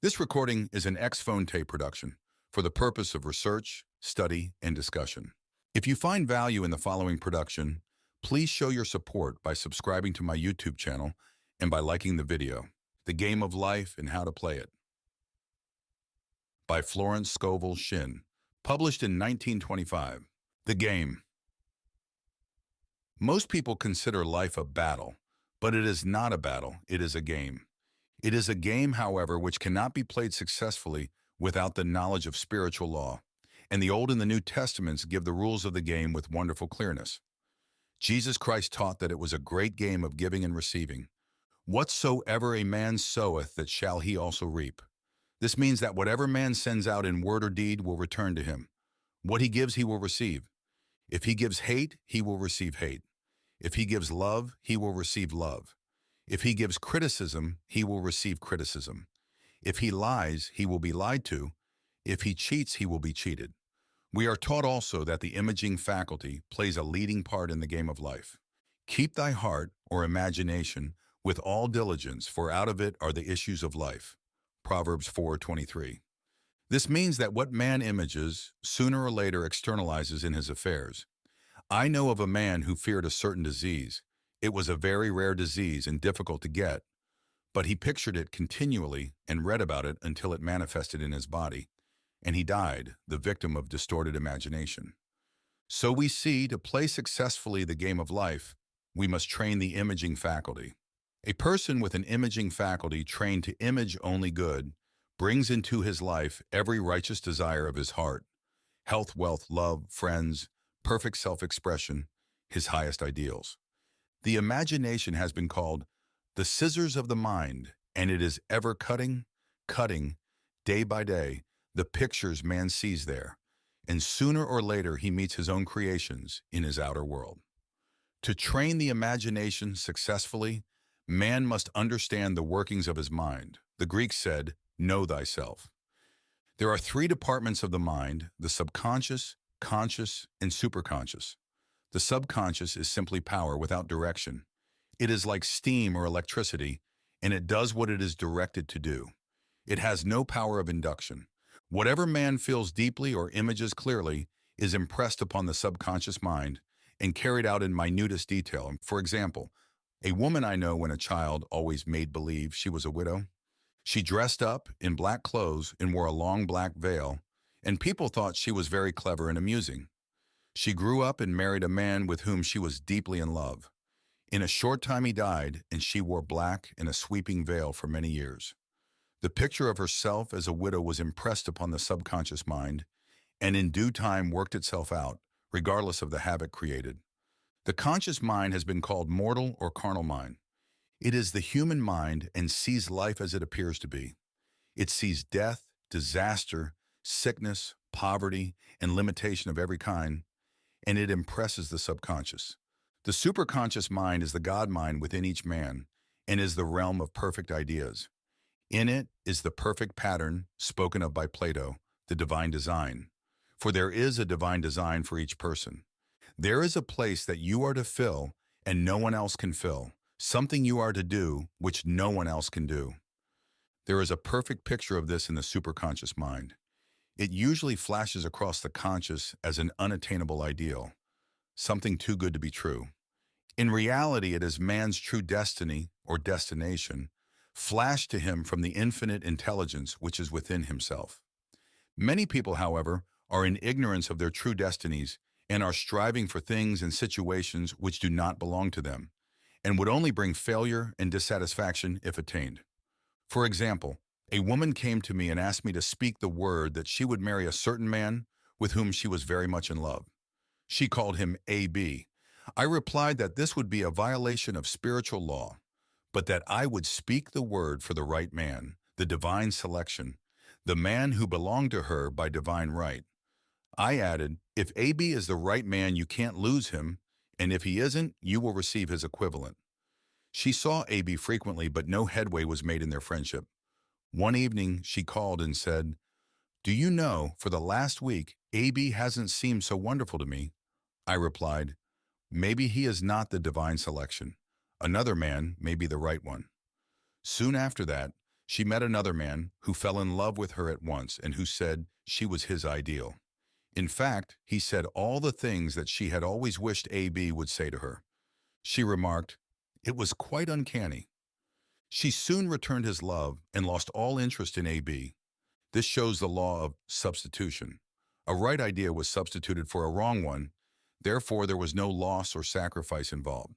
This recording is an Ex-Fonte production for the purpose of research, study, and discussion. If you find value in the following production, please show your support by subscribing to my YouTube channel and by liking the video. The Game of Life and How to Play It by Florence Scovel Shinn, published in 1925. The Game. Most people consider life a battle, but it is not a battle, it is a game. It is a game, however, which cannot be played successfully without the knowledge of spiritual law, and the Old and the New Testaments give the rules of the game with wonderful clearness. Jesus Christ taught that it was a great game of giving and receiving. Whatsoever a man soweth, that shall he also reap. This means that whatever man sends out in word or deed will return to him. What he gives, he will receive. If he gives hate, he will receive hate. If he gives love, he will receive love. If he gives criticism, he will receive criticism. If he lies, he will be lied to. If he cheats, he will be cheated. We are taught also that the imaging faculty plays a leading part in the game of life. Keep thy heart, or imagination, with all diligence, for out of it are the issues of life. Proverbs 4:23. This means that what man images, sooner or later externalizes in his affairs. I know of a man who feared a certain disease. It was a very rare disease and difficult to get, but he pictured it continually and read about it until it manifested in his body, and he died, the victim of distorted imagination. So we see, to play successfully the game of life, we must train the imaging faculty. A person with an imaging faculty trained to image only good brings into his life every righteous desire of his heart: health, wealth, love, friends, perfect self-expression, his highest ideals. The imagination has been called the scissors of the mind, and it is ever cutting, day by day, the pictures man sees there, and sooner or later he meets his own creations in his outer world. To train the imagination successfully, man must understand the workings of his mind. The Greeks said, "Know thyself." There are three departments of the mind: the subconscious, conscious, and superconscious. The subconscious is simply power without direction. It is like steam or electricity, and it does what it is directed to do. It has no power of induction. Whatever man feels deeply or images clearly is impressed upon the subconscious mind and carried out in minutest detail. For example, a woman I know when a child always made believe she was a widow. She dressed up in black clothes and wore a long black veil, and people thought she was very clever and amusing. She grew up and married a man with whom she was deeply in love. In a short time he died, and she wore black and a sweeping veil for many years. The picture of herself as a widow was impressed upon the subconscious mind, and in due time worked itself out, regardless of the havoc created. The conscious mind has been called mortal or carnal mind. It is the human mind and sees life as it appears to be. It sees death, disaster, sickness, poverty, and limitation of every kind, and it impresses the subconscious. The superconscious mind is the God mind within each man and is the realm of perfect ideas. In it is the perfect pattern spoken of by Plato, the divine design. For there is a divine design for each person. There is a place that you are to fill and no one else can fill, something you are to do which no one else can do. There is a perfect picture of this in the superconscious mind. It usually flashes across the conscious as an unattainable ideal, something too good to be true. In reality, it is man's true destiny, or destination, flashed to him from the infinite intelligence which is within himself. Many people, however, are in ignorance of their true destinies and are striving for things and situations which do not belong to them, and would only bring failure and dissatisfaction if attained. For example, a woman came to me and asked me to speak the word that she would marry a certain man with whom she was very much in love. She called him A.B. I replied that this would be a violation of spiritual law, but that I would speak the word for the right man, the divine selection, the man who belonged to her by divine right. I added, if A.B. is the right man, you can't lose him, and if he isn't, you will receive his equivalent. She saw A.B. frequently, but no headway was made in their friendship. One evening, she called and said, "Do you know, for the last week, A.B. hasn't seemed so wonderful to me?" I replied, "Maybe he is not the divine selection. Another man may be the right one." Soon after that, She met another man who fell in love with her at once and who said she was his ideal. In fact, he said all the things that she had always wished AB would say to her. She remarked, "It was quite uncanny." She soon returned his love and lost all interest in AB. This shows the law of substitution. A right idea was substituted for a wrong one, therefore there was no loss or sacrifice involved.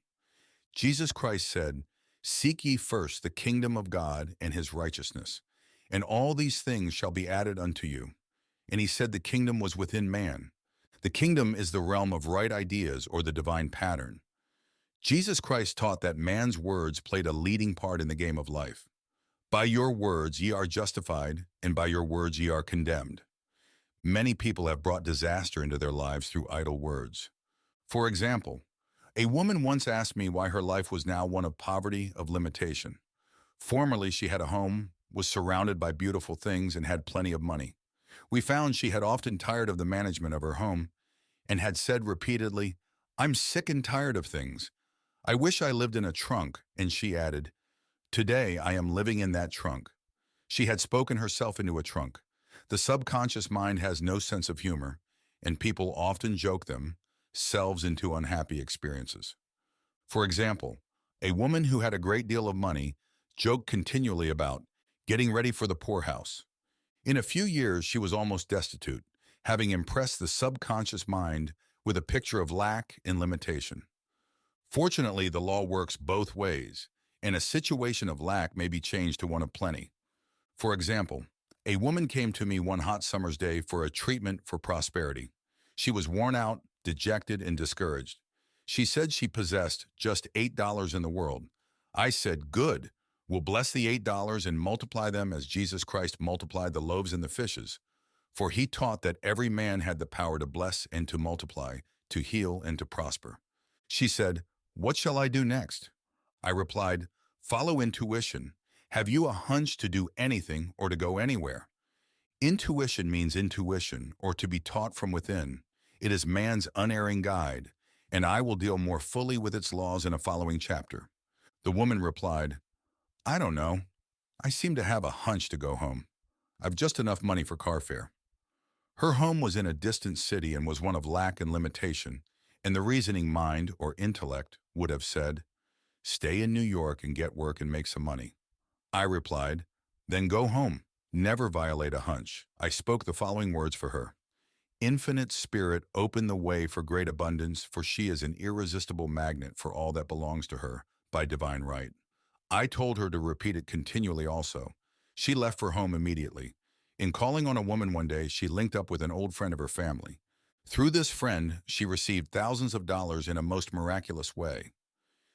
Jesus Christ said, "Seek ye first the kingdom of God and his righteousness, and all these things shall be added unto you." And he said the kingdom was within man. The kingdom is the realm of right ideas or the divine pattern. Jesus Christ taught that man's words played a leading part in the game of life. By your words ye are justified, and by your words ye are condemned. Many people have brought disaster into their lives through idle words. For example, a woman once asked me why her life was now one of poverty, of limitation. Formerly she had a home, was surrounded by beautiful things, and had plenty of money. We found she had often tired of the management of her home and had said repeatedly, "I'm sick and tired of things. I wish I lived in a trunk," and she added, "Today I am living in that trunk." She had spoken herself into a trunk. The subconscious mind has no sense of humor, and people often joke themselves into unhappy experiences. For example, a woman who had a great deal of money joked continually about getting ready for the poorhouse. In a few years, she was almost destitute, having impressed the subconscious mind with a picture of lack and limitation. Fortunately, the law works both ways, and a situation of lack may be changed to one of plenty. For example, a woman came to me one hot summer's day for a treatment for prosperity. She was worn out, dejected, and discouraged. She said she possessed just $8 in the world. I said, "Good. We'll bless the $8 and multiply them as Jesus Christ multiplied the loaves and the fishes. For he taught that every man had the power to bless and to multiply, to heal and to prosper." She said, "What shall I do next?" I replied, "Follow intuition. Have you a hunch to do anything or to go anywhere?" Intuition means intuition, or to be taught from within. It is man's unerring guide, and I will deal more fully with its laws in a following chapter. The woman replied, "I don't know. I seem to have a hunch to go home. I've just enough money for car fare." Her home was in a distant city and was one of lack and limitation, and the reasoning mind, or intellect, would have said, "Stay in New York and get work and make some money." I replied, "Then go home. Never violate a hunch." I spoke the following words for her. "Infinite Spirit, open the way for great abundance, for she is an irresistible magnet for all that belongs to her by divine right." I told her to repeat it continually also. She left for home immediately. In calling on a woman one day, she linked up with an old friend of her family. Through this friend, she received thousands of dollars in a most miraculous way.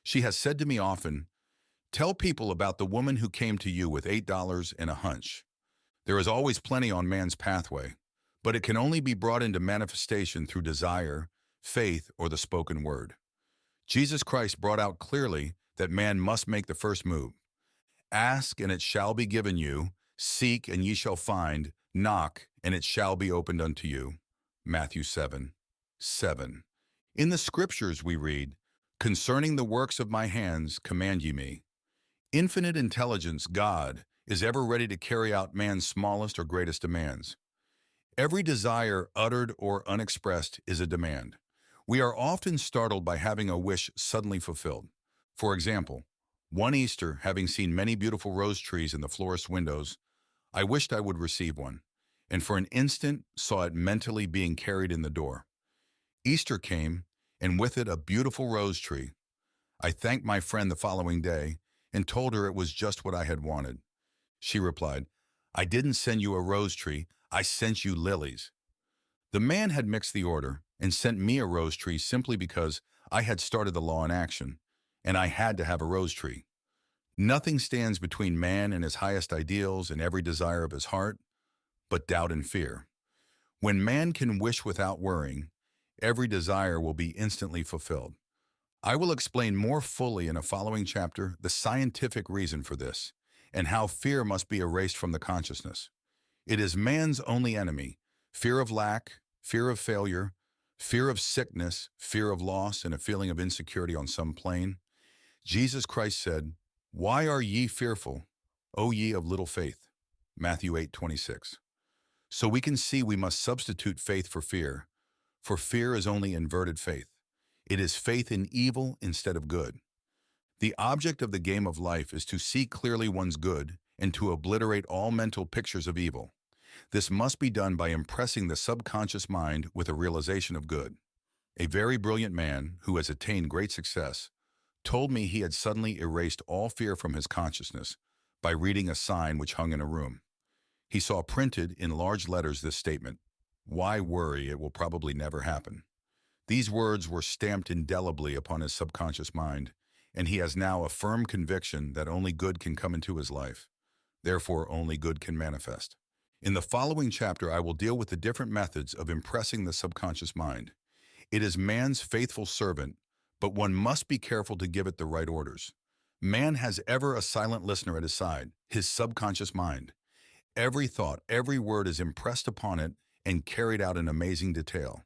She has said to me often, "Tell people about the woman who came to you with $8 and a hunch." There is always plenty on man's pathway, but it can only be brought into manifestation through desire, faith, or the spoken word. Jesus Christ brought out clearly that man must make the first move. "Ask, and it shall be given you. Seek, and ye shall find. Knock, and it shall be opened unto you." Matthew 7:7. In the scriptures we read, "Concerning the works of my hands command ye me." Infinite intelligence, God, is ever ready to carry out man's smallest or greatest demands. Every desire, uttered or unexpressed, is a demand. We are often startled by having a wish suddenly fulfilled. For example, one Easter, having seen many beautiful rose trees in the florist's windows, I wished I would receive one, and for an instant saw it mentally being carried in the door. Easter came, and with it a beautiful rose tree. I thanked my friend the following day and told her it was just what I had wanted. She replied, "I didn't send you a rose tree, I sent you lilies." The man had mixed the order and sent me a rose tree simply because I had started the law in action, and I had to have a rose tree. Nothing stands between man and his highest ideals and every desire of his heart, but doubt and fear. When man can wish without worrying, every desire will be instantly fulfilled. I will explain more fully in a following chapter the scientific reason for this, and how fear must be erased from the consciousness. It is man's only enemy: fear of lack, fear of failure, fear of sickness, fear of loss, and a feeling of insecurity on some plane. Jesus Christ said, "Why are ye fearful? O ye of little faith. Matthew 8:26. So we can see we must substitute faith for fear is only inverted faith. It is faith in evil instead of good. The object of the game of life is to see clearly one's good and to obliterate all mental pictures of evil. This must be done by impressing the subconscious mind with a realization of good. A very brilliant man who has attained great success told me he had suddenly erased all fear from his consciousness by reading a sign which hung in a room. He saw printed in large letters this statement, "Why worry? It will probably never happen." These words were stamped indelibly upon his subconscious mind, and he has now a firm conviction that only good can come into his life. Therefore, only good can manifest. In the following chapter, I will deal with the different methods of impressing the subconscious mind. It is man's faithful servant, but one must be careful to give it the right orders. Man has ever a silent listener at his side, his subconscious mind. Every thought, every word is impressed upon it and carried out in amazing detail.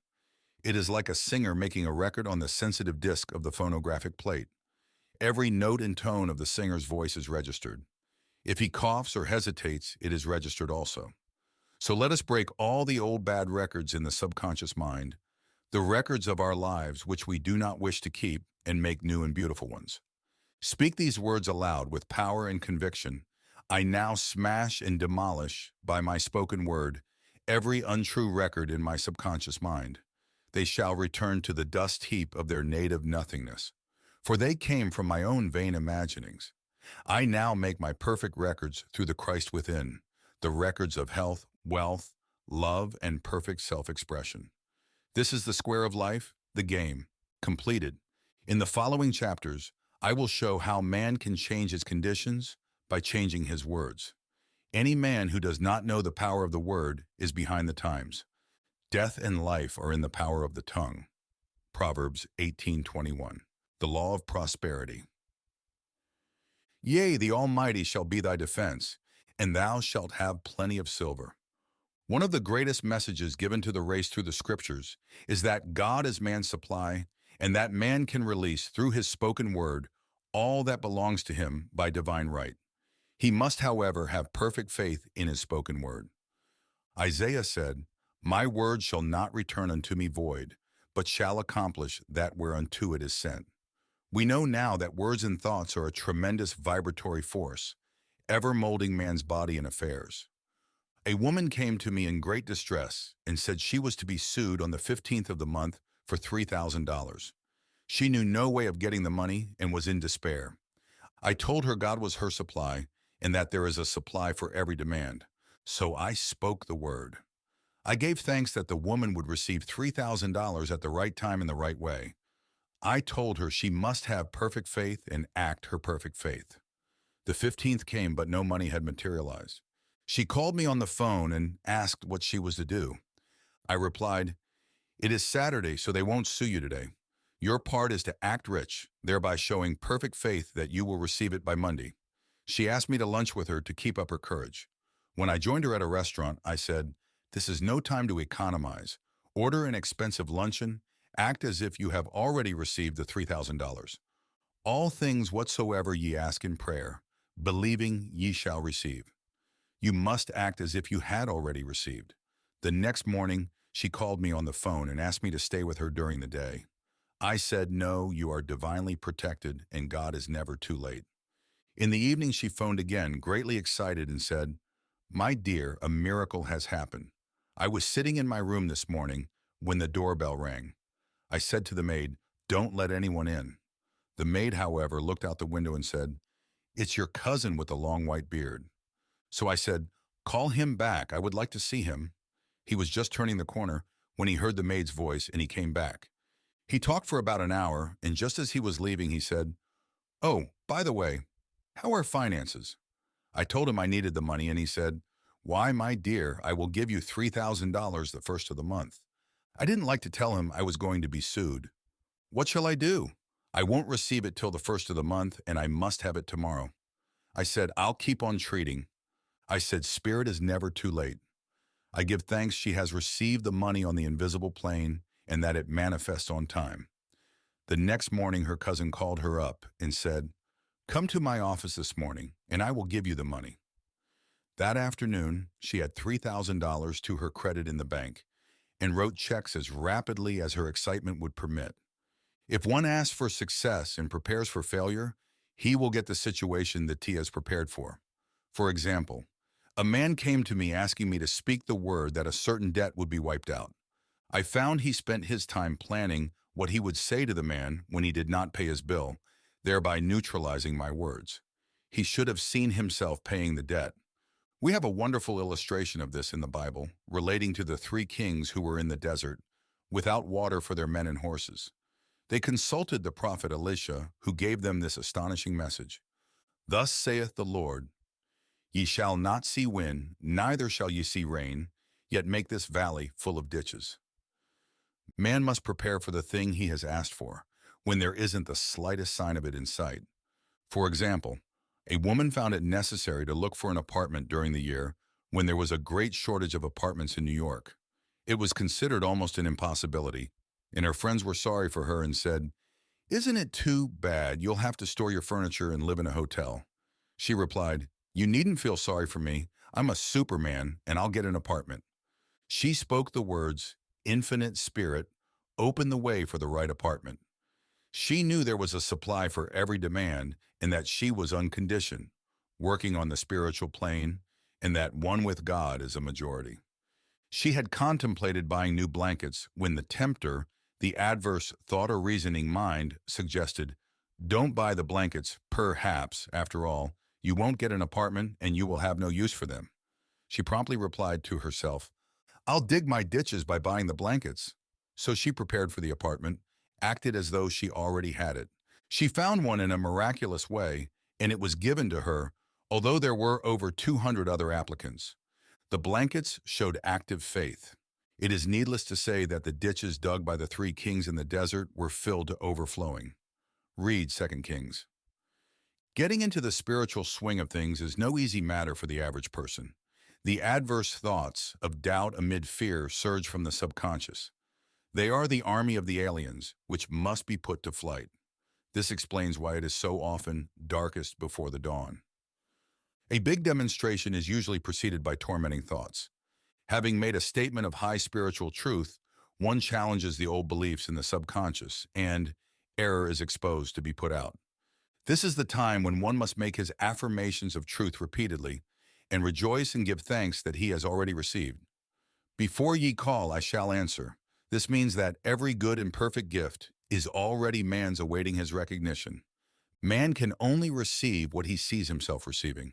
It is like a singer making a record on the sensitive disc of the phonographic plate. Every note and tone of the singer's voice is registered. If he coughs or hesitates, it is registered also. So let us break all the old bad records in the subconscious mind, the records of our lives which we do not wish to keep, and make new and beautiful ones. Speak these words aloud with power and conviction. I now smash and demolish, by my spoken word, every untrue record in my subconscious mind. They shall return to the dust heap of their native nothingness, for they came from my own vain imaginings. I now make my perfect records through the Christ within, the records of health, wealth, love, and perfect self-expression. This is the square of life, the game, completed. In the following chapters, I will show how man can change his conditions by changing his words. Any man who does not know the power of the word is behind the times. Death and life are in the power of the tongue. Proverbs 18:21. The law of prosperity. Yea, the Almighty shall be thy defense, and thou shalt have plenty of silver. One of the greatest messages given to the race through the scriptures is that God is man's supply, and that man can release through his spoken word all that belongs to him by divine right. He must, however, have perfect faith in his spoken word. Isaiah said, My word shall not return unto me void, but shall accomplish that whereunto it is sent. We know now that words and thoughts are a tremendous vibratory force, ever molding man's body and affairs. A woman came to me in great distress and said she was to be sued on the 15th of the month for $3,000. She knew no way of getting the money and was in despair. I told her God was her supply and that there is a supply for every demand. So I spoke the word. I gave thanks that the woman would receive $3,000 at the right time in the right way. I told her she must have perfect faith and act her perfect faith. The 15th came, but no money had materialized. She called me on the phone and asked what she was to do. I replied, It is Saturday, so they won't sue you today. Your part is to act rich, thereby showing perfect faith that you will receive it by Monday. She asked me to lunch with her to keep up her courage. When I joined her at a restaurant, I said, This is no time to economize. Order an expensive luncheon. Act as if you have already received the $3,000. All things whatsoever ye ask in prayer, believing ye shall receive. You must act as if you had already received. The next morning, she called me on the phone and asked me to stay with her during the day. I said, No, you are divinely protected and God is never too late. In the evening, she phoned again, greatly excited, and said, My dear, a miracle has happened. I was sitting in my room this morning when the doorbell rang. I said to the maid, Don't let anyone in. The maid, however, looked out the window and said, It's your cousin with the long white beard. So I said, Call him back. I would like to see him. He was just turning the corner when he heard the maid's voice and he came back. He talked for about an hour, and just as he was leaving, he said, Oh, by the way, how are finances? I told him I needed the money, and he said, Why, my dear, I will give you $3,000 the first of the month. I didn't like to tell him I was going to be sued. What shall I do? I won't receive it till the first of the month, and I must have it tomorrow. I said, I'll keep on treating. I said, Spirit is never too late. I give thanks she has received the money on the invisible plane and that it manifests on time. The next morning, her cousin called her up and said, Come to my office this morning, and I will give you the money. That afternoon, she had $3,000 to her credit in the bank and wrote checks as rapidly as her excitement would permit. If one asks for success and prepares for failure, he will get the situation that he has prepared for. For example, a man came to me asking me to speak the word that a certain debt would be wiped out. I found he spent his time planning what he would say to the man when he did not pay his bill, thereby neutralizing my words. He should have seen himself paying the debt. We have a wonderful illustration of this in the Bible, relating to the three kings who were in the desert, without water for their men and horses. They consulted the prophet Elisha, who gave them this astonishing message. Thus saith the Lord, Ye shall not see wind, neither shall ye see rain, yet make this valley full of ditches. Man must prepare for the thing he has asked for, when there isn't the slightest sign of it in sight. For example, a woman found it necessary to look for an apartment during the year when there was a great shortage of apartments in New York. It was considered almost an impossibility, and her friends were sorry for her and said, "Isn't it too bad you'll have to store your furniture and live in a hotel?" She replied, "You needn't feel sorry for me. I'm a superman and I'll get an apartment." She spoke the words, "Infinite Spirit, open the way for the right apartment." She knew there was a supply for every demand and that she was unconditioned, working on the spiritual plane, and that one with God is a majority. She had contemplated buying new blankets when the tempter, the adverse thought or reasoning mind, suggested, "Don't buy the blankets, perhaps, after all, you won't get an apartment and you will have no use for them." She promptly replied to herself, "I'll dig my ditches by buying the blankets." So she prepared for the apartment, acted as though she already had it. She found one in a miraculous way, and it was given to her, although there were over 200 other applicants. The blankets showed active faith. It is needless to say that the ditches dug by the three kings in the desert were filled to overflowing. Read 2 Kings. Getting into the spiritual swing of things is no easy matter for the average person. The adverse thoughts of doubt amid fear surge from the subconscious. They are the army of the aliens, which must be put to flight. This explains why it is so often darkest before the dawn. A big demonstration is usually preceded by tormenting thoughts. Having made a statement of high spiritual truth, one challenges the old beliefs in the subconscious, and error is exposed to be put out. This is the time when one must make his affirmations of truth repeatedly, and rejoice and give thanks that he has already received. Before ye call, I shall answer. This means that every good and perfect gift is already man's awaiting his recognition. Man can only receive what he sees himself receiving.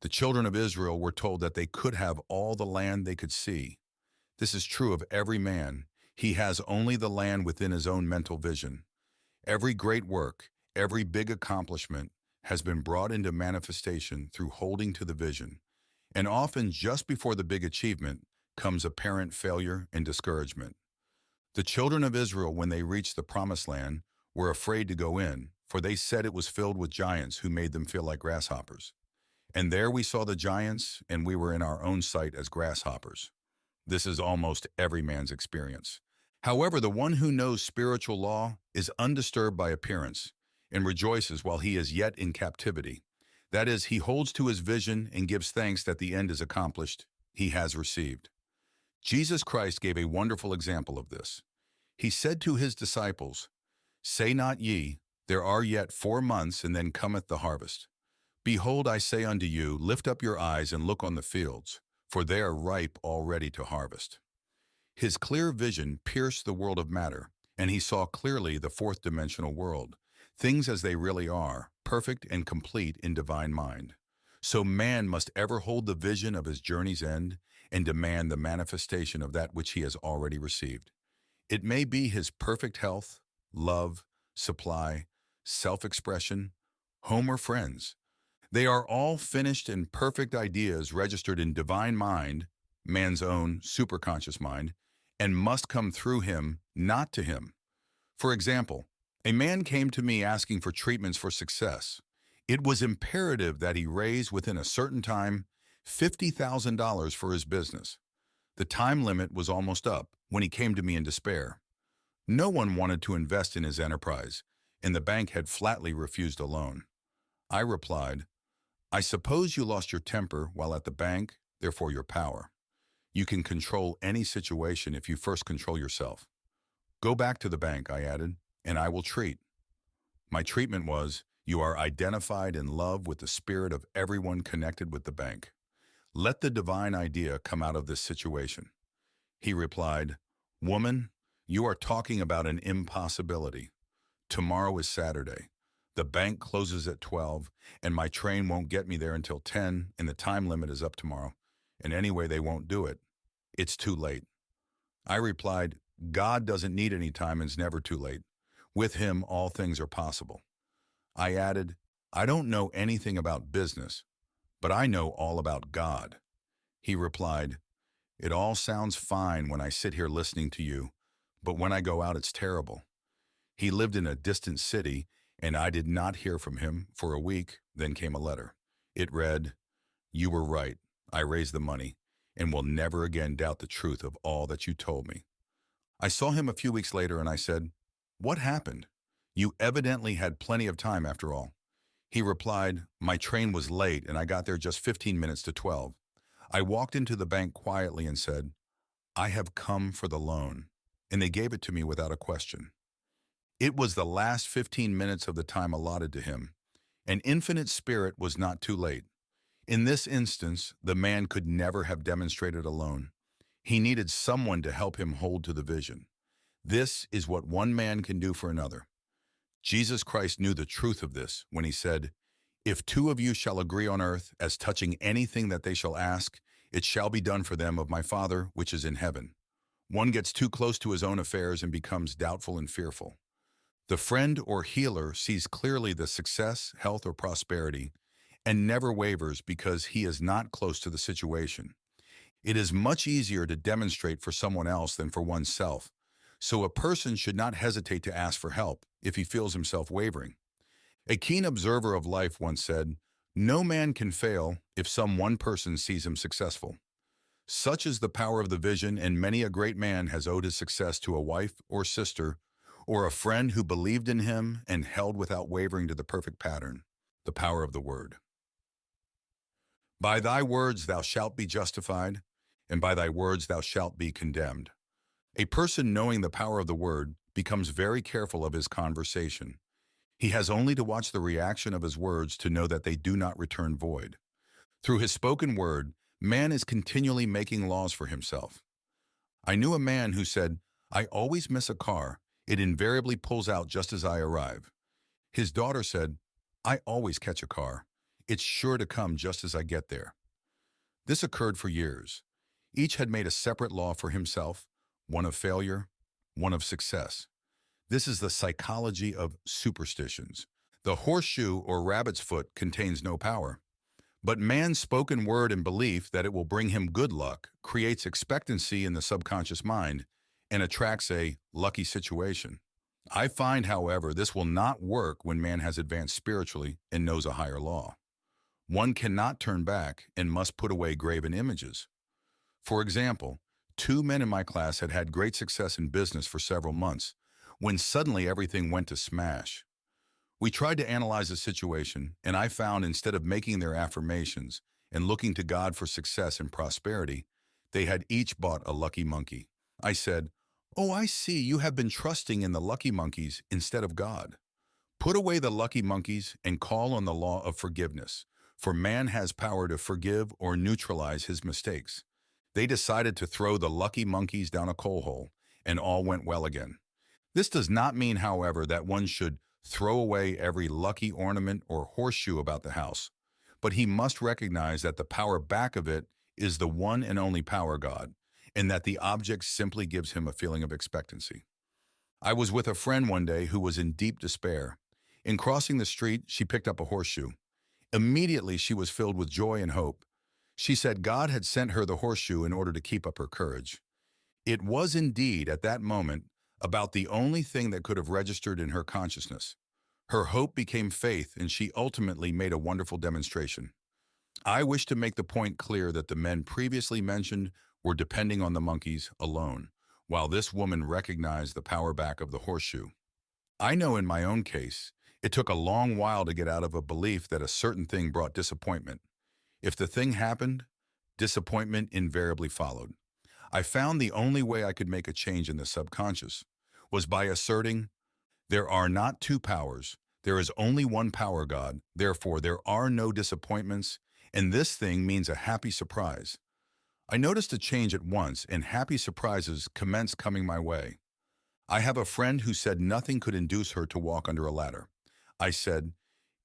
The children of Israel were told that they could have all the land they could see. This is true of every man. He has only the land within his own mental vision. Every great work, every big accomplishment has been brought into manifestation through holding to the vision. And often just before the big achievement comes apparent failure and discouragement. The children of Israel, when they reached the promised land, were afraid to go in, for they said it was filled with giants who made them feel like grasshoppers. And there we saw the giants, and we were in our own sight as grasshoppers. This is almost every man's experience. However, the one who knows spiritual law is undisturbed by appearance and rejoices while he is yet in captivity. That is, he holds to his vision and gives thanks that the end is accomplished, he has received. Jesus Christ gave a wonderful example of this. He said to his disciples, "Say not ye, there are yet 4 months, and then cometh the harvest. Behold, I say unto you, lift up your eyes and look on the fields, for they are ripe already to harvest." His clear vision pierced the world of matter, and he saw clearly the fourth-dimensional world, things as they really are, perfect and complete in divine mind. So man must ever hold the vision of his journey's end and demand the manifestation of that which he has already received. It may be his perfect health, love, supply, self-expression, home or friends. They are all finished and perfect ideas registered in divine mind, man's own superconscious mind, and must come through him, not to him. For example, a man came to me asking for treatments for success. It was imperative that he raise within a certain time $50,000 for his business. The time limit was almost up when he came to me in despair. No one wanted to invest in his enterprise, and the bank had flatly refused a loan. I replied, I suppose you lost your temper while at the bank, therefore your power. You can control any situation if you first control yourself. Go back to the bank, I added, and I will treat. My treatment was, you are identified in love with the spirit of everyone connected with the bank. Let the divine idea come out of this situation. He replied, Woman, you are talking about an impossibility. Tomorrow is Saturday. The bank closes at 12, and my train won't get me there until 10, and the time limit is up tomorrow. And anyway, they won't do it. It's too late. I replied, God doesn't need any time and it's never too late. With him, all things are possible. I added, I don't know anything about business, but I know all about God. He replied, It all sounds fine when I sit here listening to you, but when I go out, it's terrible. He lived in a distant city, and I did not hear from him for a week. Then came a letter. It read, You were right. I raised the money and will never again doubt the truth of all that you told me. I saw him a few weeks later and I said, What happened? You evidently had plenty of time after all. He replied, My train was late and I got there just 15 minutes to 12. I walked into the bank quietly and said, I have come for the loan. And they gave it to me without a question. It was the last 15 minutes of the time allotted to him. An infinite spirit was not too late. In this instance, the man could never have demonstrated alone. He needed someone to help him hold to the vision. This is what one man can do for another. Jesus Christ knew the truth of this when he said, If two of you shall agree on earth as touching anything that they shall ask, it shall be done for them of my Father which is in heaven. One gets too close to his own affairs and becomes doubtful and fearful. The friend or healer sees clearly the success, health, or prosperity and never wavers because he is not close to the situation. It is much easier to demonstrate for someone else than for oneself, so a person should not hesitate to ask for help if he feels himself wavering. A keen observer of life once said, No man can fail if some one person sees him successful. Such is the power of the vision, and many a great man has owed his success to a wife or sister or a friend who believed in him and held without wavering to the perfect pattern, the power of the word. By thy words thou shalt be justified, and by thy words thou shalt be condemned. A person knowing the power of the word becomes very careful of his conversation. He has only to watch the reaction of his words to know that they do not return void. Through his spoken word, man is continually making laws for himself. I knew a man who said, I always miss a car. It invariably pulls out just as I arrive. His daughter said, I always catch a car. It's sure to come just as I get there. This occurred for years. Each had made a separate law for himself, one of failure, one of success. This is the psychology of superstitions. The horseshoe or rabbit's foot contains no power. But man's spoken word and belief that it will bring him good luck creates expectancy in the subconscious mind and attracts a lucky situation. I find, however, this will not work when man has advanced spiritually and knows a higher law. One cannot turn back and must put away graven images. For example, 2 men in my class had had great success in business for several months, when suddenly everything went to smash. We tried to analyze the situation, and I found instead of making their affirmations and looking to God for success and prosperity, they had each bought a lucky monkey. I said, Oh, I see, you have been trusting in the lucky monkeys instead of God. Put away the lucky monkeys and call on the law of forgiveness, for man has power to forgive or neutralize his mistakes. They decided to throw the lucky monkeys down a coal hole, and all went well again. This does not mean, however, that one should throw away every lucky ornament or horseshoe about the house, but he must recognize that the power back of it is the one and only power, God, and that the object simply gives him a feeling of expectancy. I was with a friend one day who was in deep despair. In crossing the street, she picked up a horseshoe. Immediately, she was filled with joy and hope. She said God had sent her the horseshoe in order to keep up her courage. It was indeed, at that moment, about the only thing that could have registered in her consciousness. Her hope became faith, and she ultimately made a wonderful demonstration. I wish to make the point clear that the men previously mentioned were depending on the monkeys alone, while this woman recognized the power back of the horseshoe. I know in my own case, It took a long while to get out of a belief that a certain thing brought disappointment. If the thing happened, disappointment invariably followed. I found the only way I could make a change in the subconscious was by asserting, there are not two powers. There is only one power, God. Therefore, there are no disappointments, and this thing means a happy surprise. I noticed a change at once, and happy surprises commenced coming my way. I have a friend who said nothing could induce her to walk under a ladder. I said,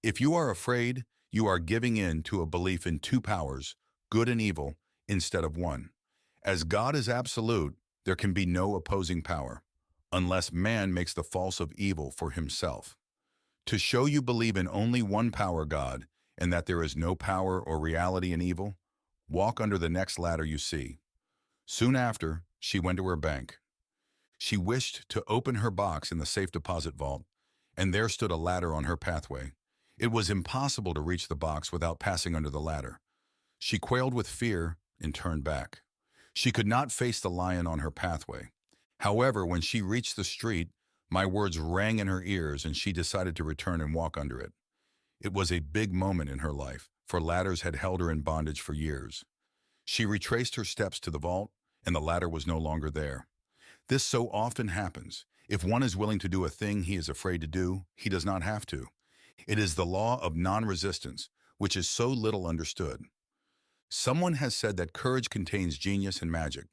if you are afraid, you are giving in to a belief in two powers, good and evil, instead of one. As God is absolute, there can be no opposing power, unless man makes the false of evil for himself. To show you believe in only one power, God, and that there is no power or reality in evil, walk under the next ladder you see. Soon after, she went to her bank. She wished to open her box in the safe deposit vault, and there stood a ladder on her pathway. It was impossible to reach the box without passing under the ladder. She quailed with fear and turned back. She could not face the lion on her pathway. However, when she reached the street, my words rang in her ears and she decided to return and walk under it. It was a big moment in her life, for ladders had held her in bondage for years. She retraced her steps to the vault, and the ladder was no longer there. This so often happens. If one is willing to do a thing he is afraid to do, he does not have to. It is the law of non-resistance, which is so little understood. Someone has said that courage contains genius and magic.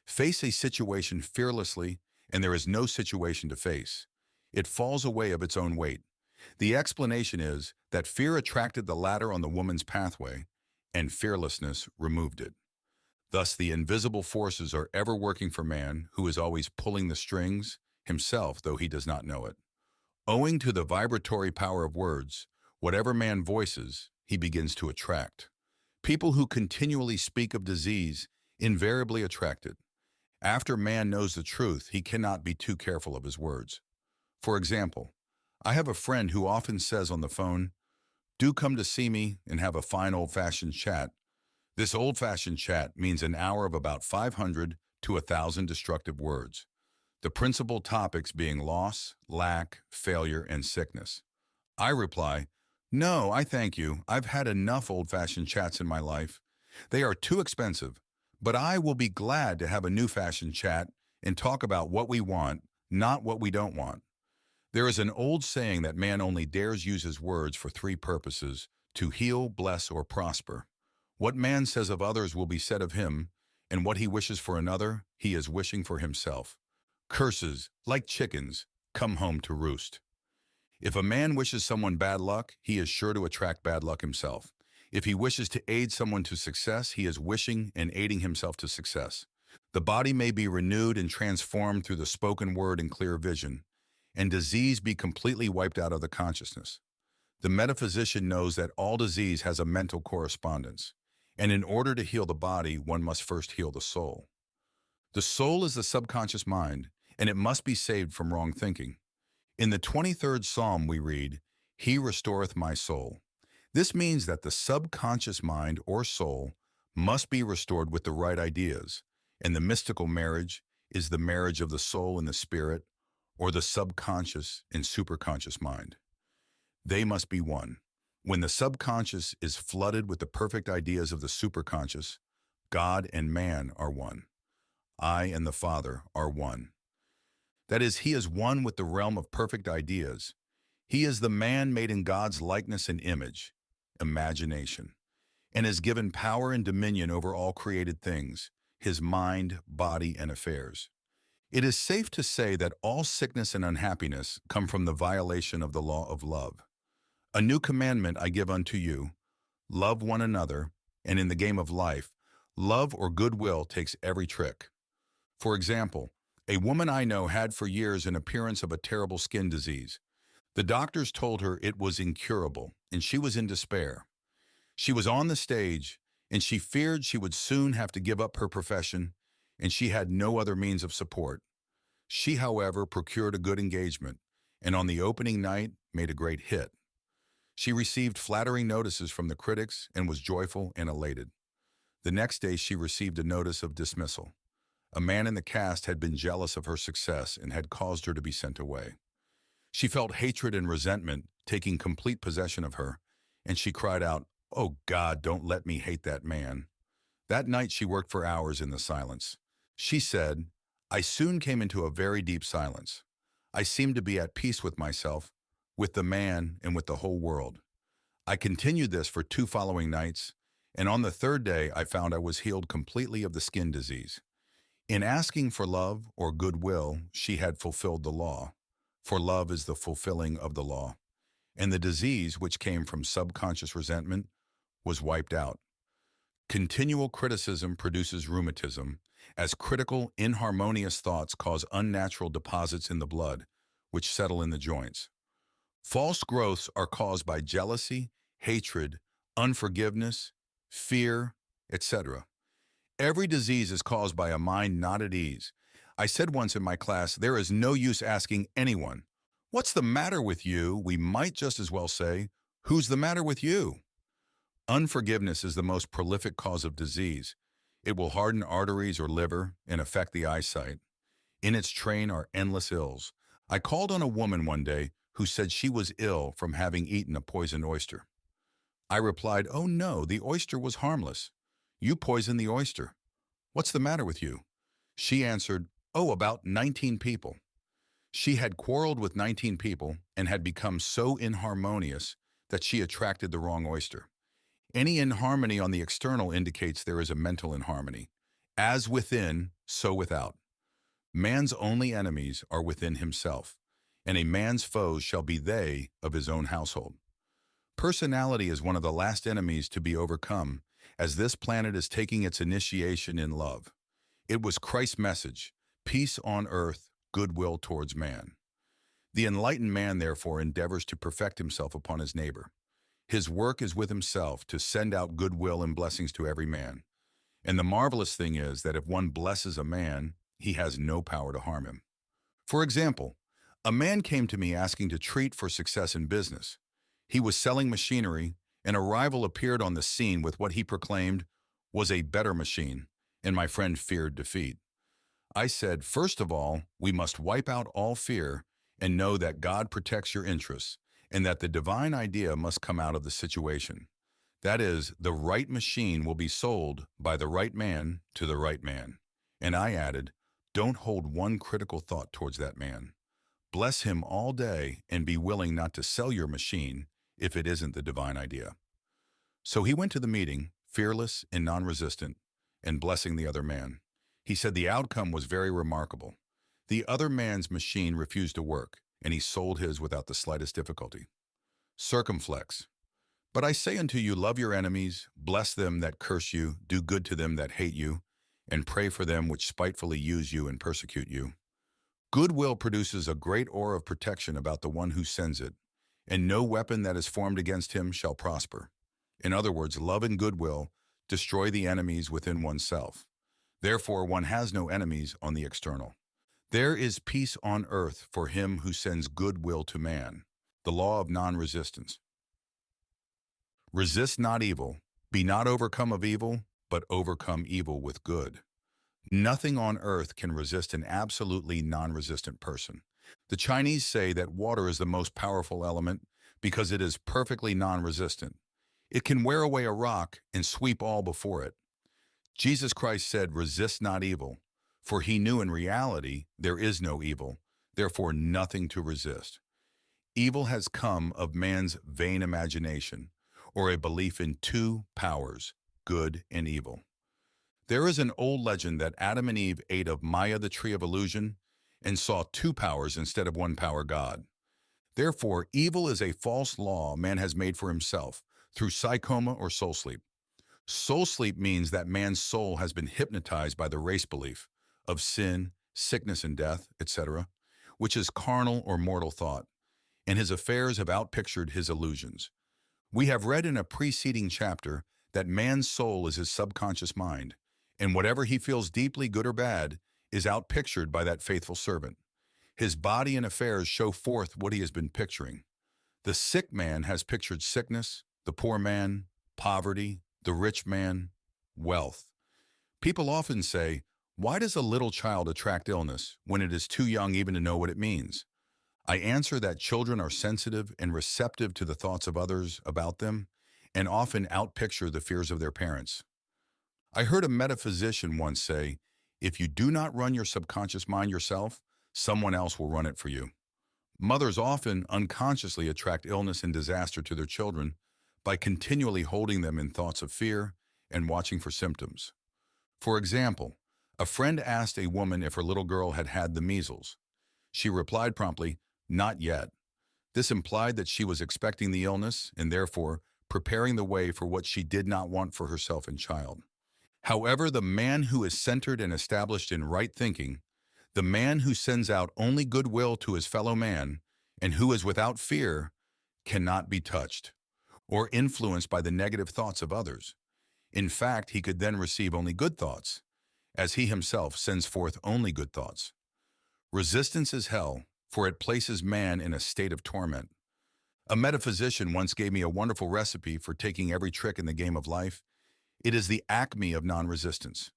Face a situation fearlessly, and there is no situation to face. It falls away of its own weight. The explanation is that fear attracted the ladder on the woman's pathway, and fearlessness removed it. Thus, the invisible forces are ever working for man, who is always pulling the strings, himself though he does not know it. Owing to the vibratory power of words, whatever man voices, he begins to attract. People who continually speak of disease invariably attract it. After man knows the truth, he cannot be too careful of his words. For example, I have a friend who often says on the phone, "Do come to see me and have a fine old-fashioned chat." This old-fashioned chat means an hour of about 500 to 1,000 destructive words. The principal topics being loss, lack, failure, and sickness. I reply, "No, I thank you. I've had enough old-fashioned chats in my life. They are too expensive, but I will be glad to have a new-fashioned chat and talk about what we want, not what we don't want." There is an old saying that man only dares use his words for three purposes: to heal, bless, or prosper. What man says of others will be said of him, and what he wishes for another, he is wishing for himself. Curses, like chickens, come home to roost. If a man wishes someone bad luck, he is sure to attract bad luck himself. If he wishes to aid someone to success, he is wishing and aiding himself to success. The body may be renewed and transformed through the spoken word and clear vision, and disease be completely wiped out of the consciousness. The metaphysician knows that all disease has a mental correspondence, and in order to heal the body, one must first heal the soul. The soul is the subconscious mind, and it must be saved from wrong thinking. In the 23rd Psalm we read, "He restoreth my soul." This means that the subconscious mind or soul must be restored with the right ideas, and the mystical marriage is the marriage of the soul and the spirit, or the subconscious and superconscious mind. They must be one. When the subconscious is flooded with the perfect ideas of the superconscious, God and man are one. I and the Father are one. That is, he is one with the realm of perfect ideas. He is the man made in God's likeness and image, imagination, and is given power and dominion over all created things, his mind, body, and affairs. It is safe to say that all sickness and unhappiness come from the violation of the law of love. A new commandment I give unto you, love one another, and in the game of life, love or goodwill takes every trick. For example, a woman I know had for years an appearance of a terrible skin disease. The doctors told her it was incurable, and she was in despair. She was on the stage, and she feared she would soon have to give up her profession, and she had no other means of support. She, however, procured a good engagement, and on the opening night made a great hit. She received flattering notices from the critics and was joyful and elated. The next day she received a notice of dismissal. A man in the cast had been jealous of her success and had caused her to be sent away. She felt hatred and resentment taking complete possession of her, and she cried out, "Oh God, don't let me hate that man." That night she worked for hours in the silence. She said, "I soon came into a very deep silence. I seemed to be at peace with myself, with the man, and with the whole world. I continued this for 2 following nights, and on the 3rd day I found I was healed completely of the skin disease. In asking for love or goodwill, she had fulfilled the law, for love is the fulfilling of the law, and the disease which came from subconscious resentment was wiped out. Continual criticism produces rheumatism, as critical, inharmonious thoughts cause unnatural deposits in the blood, which settle in the joints. False growths are caused by jealousy, hatred, unforgiveness, fear, etc. Every disease is caused by a mind not at ease. I said once in my class, there is no use asking anyone, "What's the matter with you?" We might just as well say, "Who's the matter with you?" Unforgiveness is the most prolific cause of disease. It will harden arteries or liver and affect the eyesight. In its train are endless ills. I called on a woman one day who said she was ill from having eaten a poisoned oyster. I replied, "Oh no, the oyster was harmless. You poisoned the oyster. What's the matter with you?" She answered, "Oh, about 19 people." She had quarreled with 19 people and had become so inharmonious that she attracted the wrong oyster. Any inharmony on the external indicates there is a mental inharmony. As within, so without. Man's only enemies are within himself, and a man's foes shall be they of his own household. Personality is one of the last enemies to be overcome, as this planet is taking its initiation in love. It was Christ's message, peace on earth, goodwill towards man. The enlightened man, therefore, endeavors to perfect himself upon his neighbor. His work is with himself to send out goodwill and blessings to every man. And the marvelous thing is that if one blesses a man, he has no power to harm him. For example, a man came to me asking to treat for success in business. He was selling machinery, and a rival appeared on the scene with what he proclaimed was a better machine, and my friend feared defeat. I said, first of all, we must wipe out all fear and know that God protects your interests, and that the divine idea must come out of the situation. That is, the right machine will be sold by the right man to the right man. And I added, don't hold one critical thought towards that man. Bless him all day and be willing not to sell your machine if it isn't the divine idea. So he went to the meeting, fearless and non-resistant, and blessing the other man. He said the outcome was very remarkable. The other man's machine refused to work, and he sold his without the slightest difficulty. Circumflex. But I say unto you, love your enemies, bless them that curse you, do good to them that hate you, and pray for them which spitefully use you and persecute you. Goodwill produces a great aura of protection about the one who sends it, and no weapon that is formed against him shall prosper. In other words, love and goodwill destroy the enemies within oneself. Therefore, one has no enemies on the external. There is peace on earth for him who sends goodwill to man. The law of non-resistance. Resist not evil, be not overcome of evil, but overcome evil with good. Nothing on earth can resist an absolutely non-resistant person. The Chinese say that water is the most powerful element because it is perfectly non-resistant. It can wear away a rock and sweep all before it. Jesus Christ said, resist not evil, for he knew in reality there is no evil, therefore nothing to resist. Evil has come of man's vain imagination, or a belief in two powers, good and evil. There is an old legend that Adam and Eve ate of Maya, the tree of illusion, and saw two powers instead of one power, God. Therefore, evil is a false law man has made for himself through psychoma or soul sleep. Soul sleep means that man's soul has been hypnotized by the race belief of sin, sickness and death, etc., which is carnal or mortal thought, and his affairs have outpictured his illusions. We have read in a preceding chapter that man's soul is his subconscious mind, and whatever he feels deeply, good or bad, is outpictured by that faithful servant. His body and affairs show forth what he has been picturing. The sick man has pictured sickness, the poor man, poverty, the rich man, wealth. People often say, why does a little child attract illness when it is too young even to know what it means? I answer that children are sensitive and receptive to the thoughts of others about them and often outpicture the fears of their parents. I heard a metaphysician once say, if you do not run your subconscious mind yourself, someone else will run it for you. Mothers often unconsciously attract illness and disaster to their children by continually holding them in thoughts of fear and watching for symptoms. For example, a friend asked a woman if her little girl had had the measles. She replied promptly, "Not yet." This implied that she was expecting the illness and therefore preparing the way for what she did not want for herself and child. However, the man who is centered and established in right thinking, the man who sends out only goodwill to his fellow man, and who is without fear, cannot be touched or influenced by the negative thoughts of others. In fact, he could then receive only good thoughts, as he himself sends forth only good thoughts. Resistance is hell, for it places man in a state of torment. A metaphysician once gave me a wonderful recipe for taking every trick in the game of life. It is the acme of non-resistance.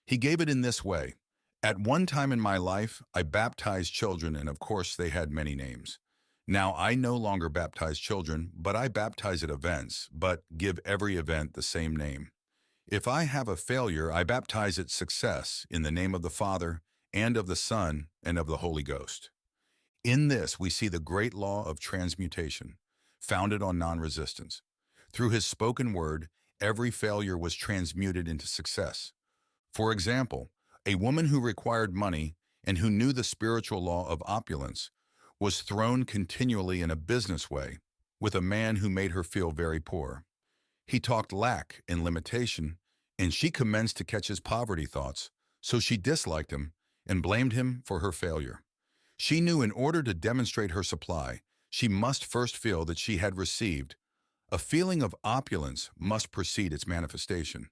He gave it in this way. At one time in my life, I baptized children, and of course they had many names. Now I no longer baptize children, but I baptize at events, but give every event the same name. If I have a failure, I baptize it success in the name of the Father, and of the Son, and of the Holy Ghost. In this, we see the great law of transmutation, founded on non-resistance. Through his spoken word, every failure was transmuted into success. For example, a woman who required money and who knew the spiritual law of opulence was thrown continually in a business way with a man who made her feel very poor. He talked lack and limitation, and she commenced to catch his poverty thoughts, so she disliked him and blamed him for her failure. She knew in order to demonstrate her supply, she must first feel that she had received. A feeling of opulence must precede its manifestation.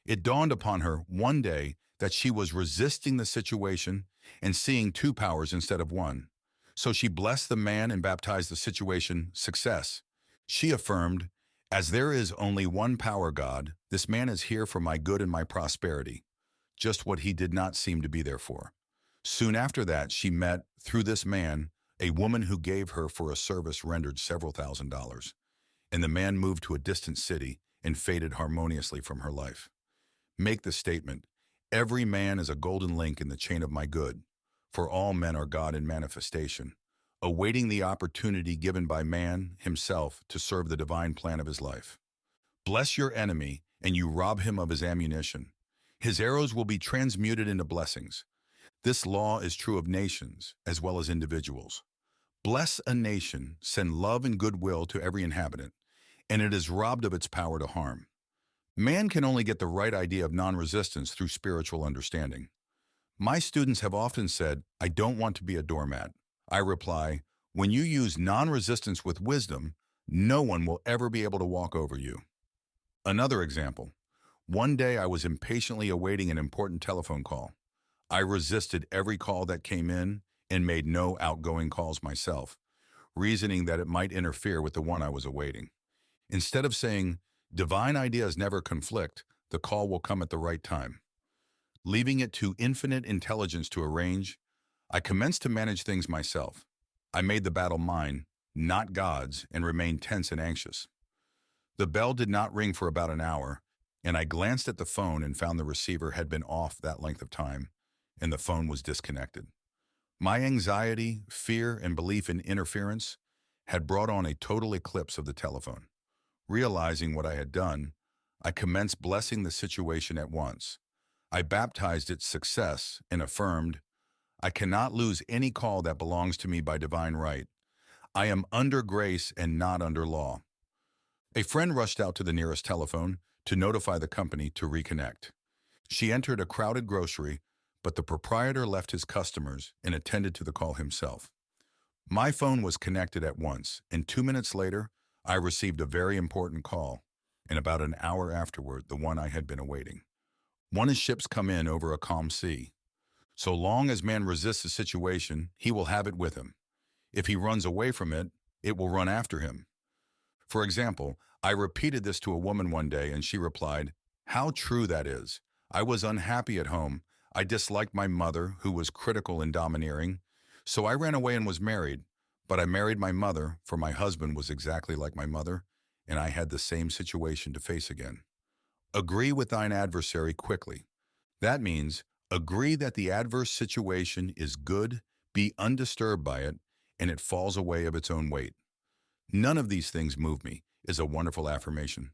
It dawned upon her one day that she was resisting the situation and seeing two powers instead of one. So she blessed the man and baptized the situation success. She affirmed, "As there is only one power, God, this man is here for my good and my prosperity," just what he did not seem to be there for. Soon after that, she met, through this man, a woman who gave her for a service rendered several $1,000s, and the man moved to a distant city and faded harmoniously from her life. Make the statement, "Every man is a golden link in the chain of my good, for all men are God in manifestation, awaiting the opportunity given by man himself to serve the divine plan of his life." Bless your enemy, and you rob him of his ammunition. His arrows will be transmuted into blessings. This law is true of nations as well as individuals. Bless a nation, send love and goodwill to every inhabitant, and it is robbed of its power to harm. Man can only get the right idea of non-resistance through spiritual understanding. My students have often said, "I don't want to be a doormat." I reply, when you use non-resistance with wisdom, no one will ever be able to walk over you. Another example. One day I was impatiently awaiting an important telephone call. I resisted every call that came in and made no outgoing calls myself, reasoning that it might interfere with the one I was awaiting. Instead of saying, "Divine ideas never conflict, the call will come at the right time," leaving it to infinite intelligence to arrange, I commenced to manage things myself. I made the battle mine, not God's, and remained tense and anxious. The bell did not ring for about an hour, and I glanced at the phone and found the receiver had been off that length of time, and the phone was disconnected. My anxiety, fear, and belief in interference had brought on a total eclipse of the telephone. Realizing what I had done, I commenced blessing the situation at once. I baptized its success and affirmed, "I cannot lose any call that belongs to me by divine right. I am under grace and not under law." A friend rushed out to the nearest telephone to notify the company to reconnect. She entered a crowded grocery, but the proprietor left his customers and attended to the call himself. My phone was connected at once, and 2 minutes later, I received a very important call, and about an hour afterward, the one I had been awaiting. One is ships come in over a calm sea. So long as man resists a situation, he will have it with him. If he runs away from it, it will run after him. For example, I repeated this to a woman one day, and she replied, "How true that is. I was unhappy at home. I disliked my mother, who was critical and domineering. So I ran away and was married. But I married my mother, for my husband was exactly like my mother, and I had the same situation to face again. Agree with thine adversary quickly. That means agree that the adverse situation is good, be undisturbed by it, and it falls away of its own weight. None of these things move me is a wonderful affirmation.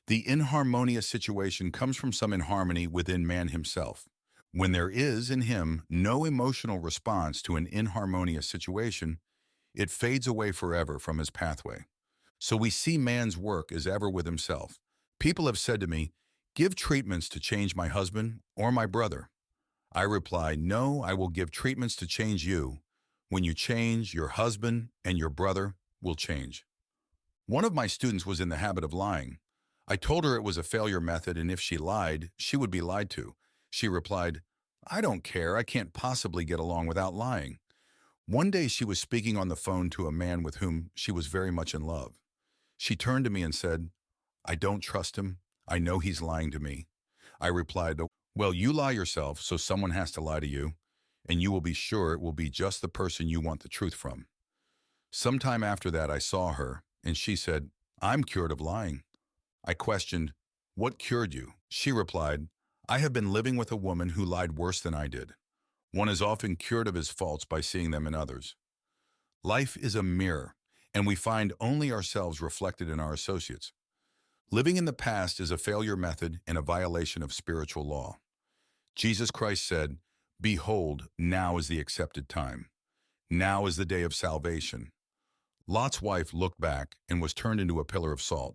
The inharmonious situation comes from some inharmony within man himself. When there is in him no emotional response to an inharmonious situation, it fades away forever from his pathway. So we see man's work as ever with himself. People have said to me, give treatments to change my husband or my brother. I reply, no, I will give treatments to change you. When you change, your husband and your brother will change. One of my students was in the habit of lying. I told her it was a failure method and if she lied, she would be lied to. She replied, I don't care, I can't possibly get along without lying. One day she was speaking on the phone to a man with whom she was very much in love. She turned to me and said, I don't trust him. I know he's lying to me. I replied, well, you lie yourself, so someone has to lie to you, and you will be sure it will be just the person you want the truth from. Sometime after that, I saw her, and she said, I'm cured of lying. I questioned, what cured you? She replied, I have been living with a woman who lied worse than I did. One is often cured of his faults by seeing them in others. Life is a mirror, and we find only ourselves reflected in our associates. Living in the past is a failure method and a violation of spiritual law. Jesus Christ said, behold, now is the accepted time. Now is the day of salvation. Lot's wife looked back and was turned into a pillar of salt.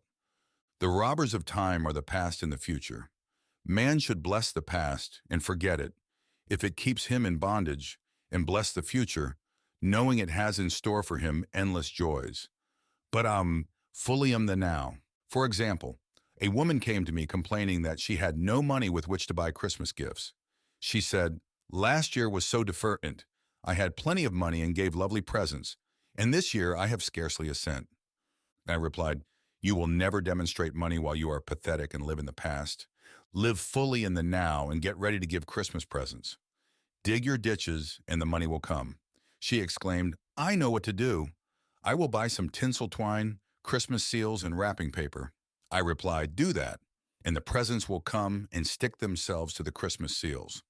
The robbers of time are the past and the future. Man should bless the past and forget it, if it keeps him in bondage, and bless the future, knowing it has in store for him endless joys. But fully am the now. For example, a woman came to me complaining that she had no money with which to buy Christmas gifts. She said, last year was so deferent. I had plenty of money and gave lovely presents, and this year I have scarcely a cent. I replied, you will never demonstrate money while you are pathetic and live in the past. Live fully in the now and get ready to give Christmas presents. Dig your ditches and the money will come. She exclaimed, I know what to do. I will buy some tinsel twine, Christmas seals, and wrapping paper. I replied, do that, and the presents will come and stick themselves to the Christmas seals.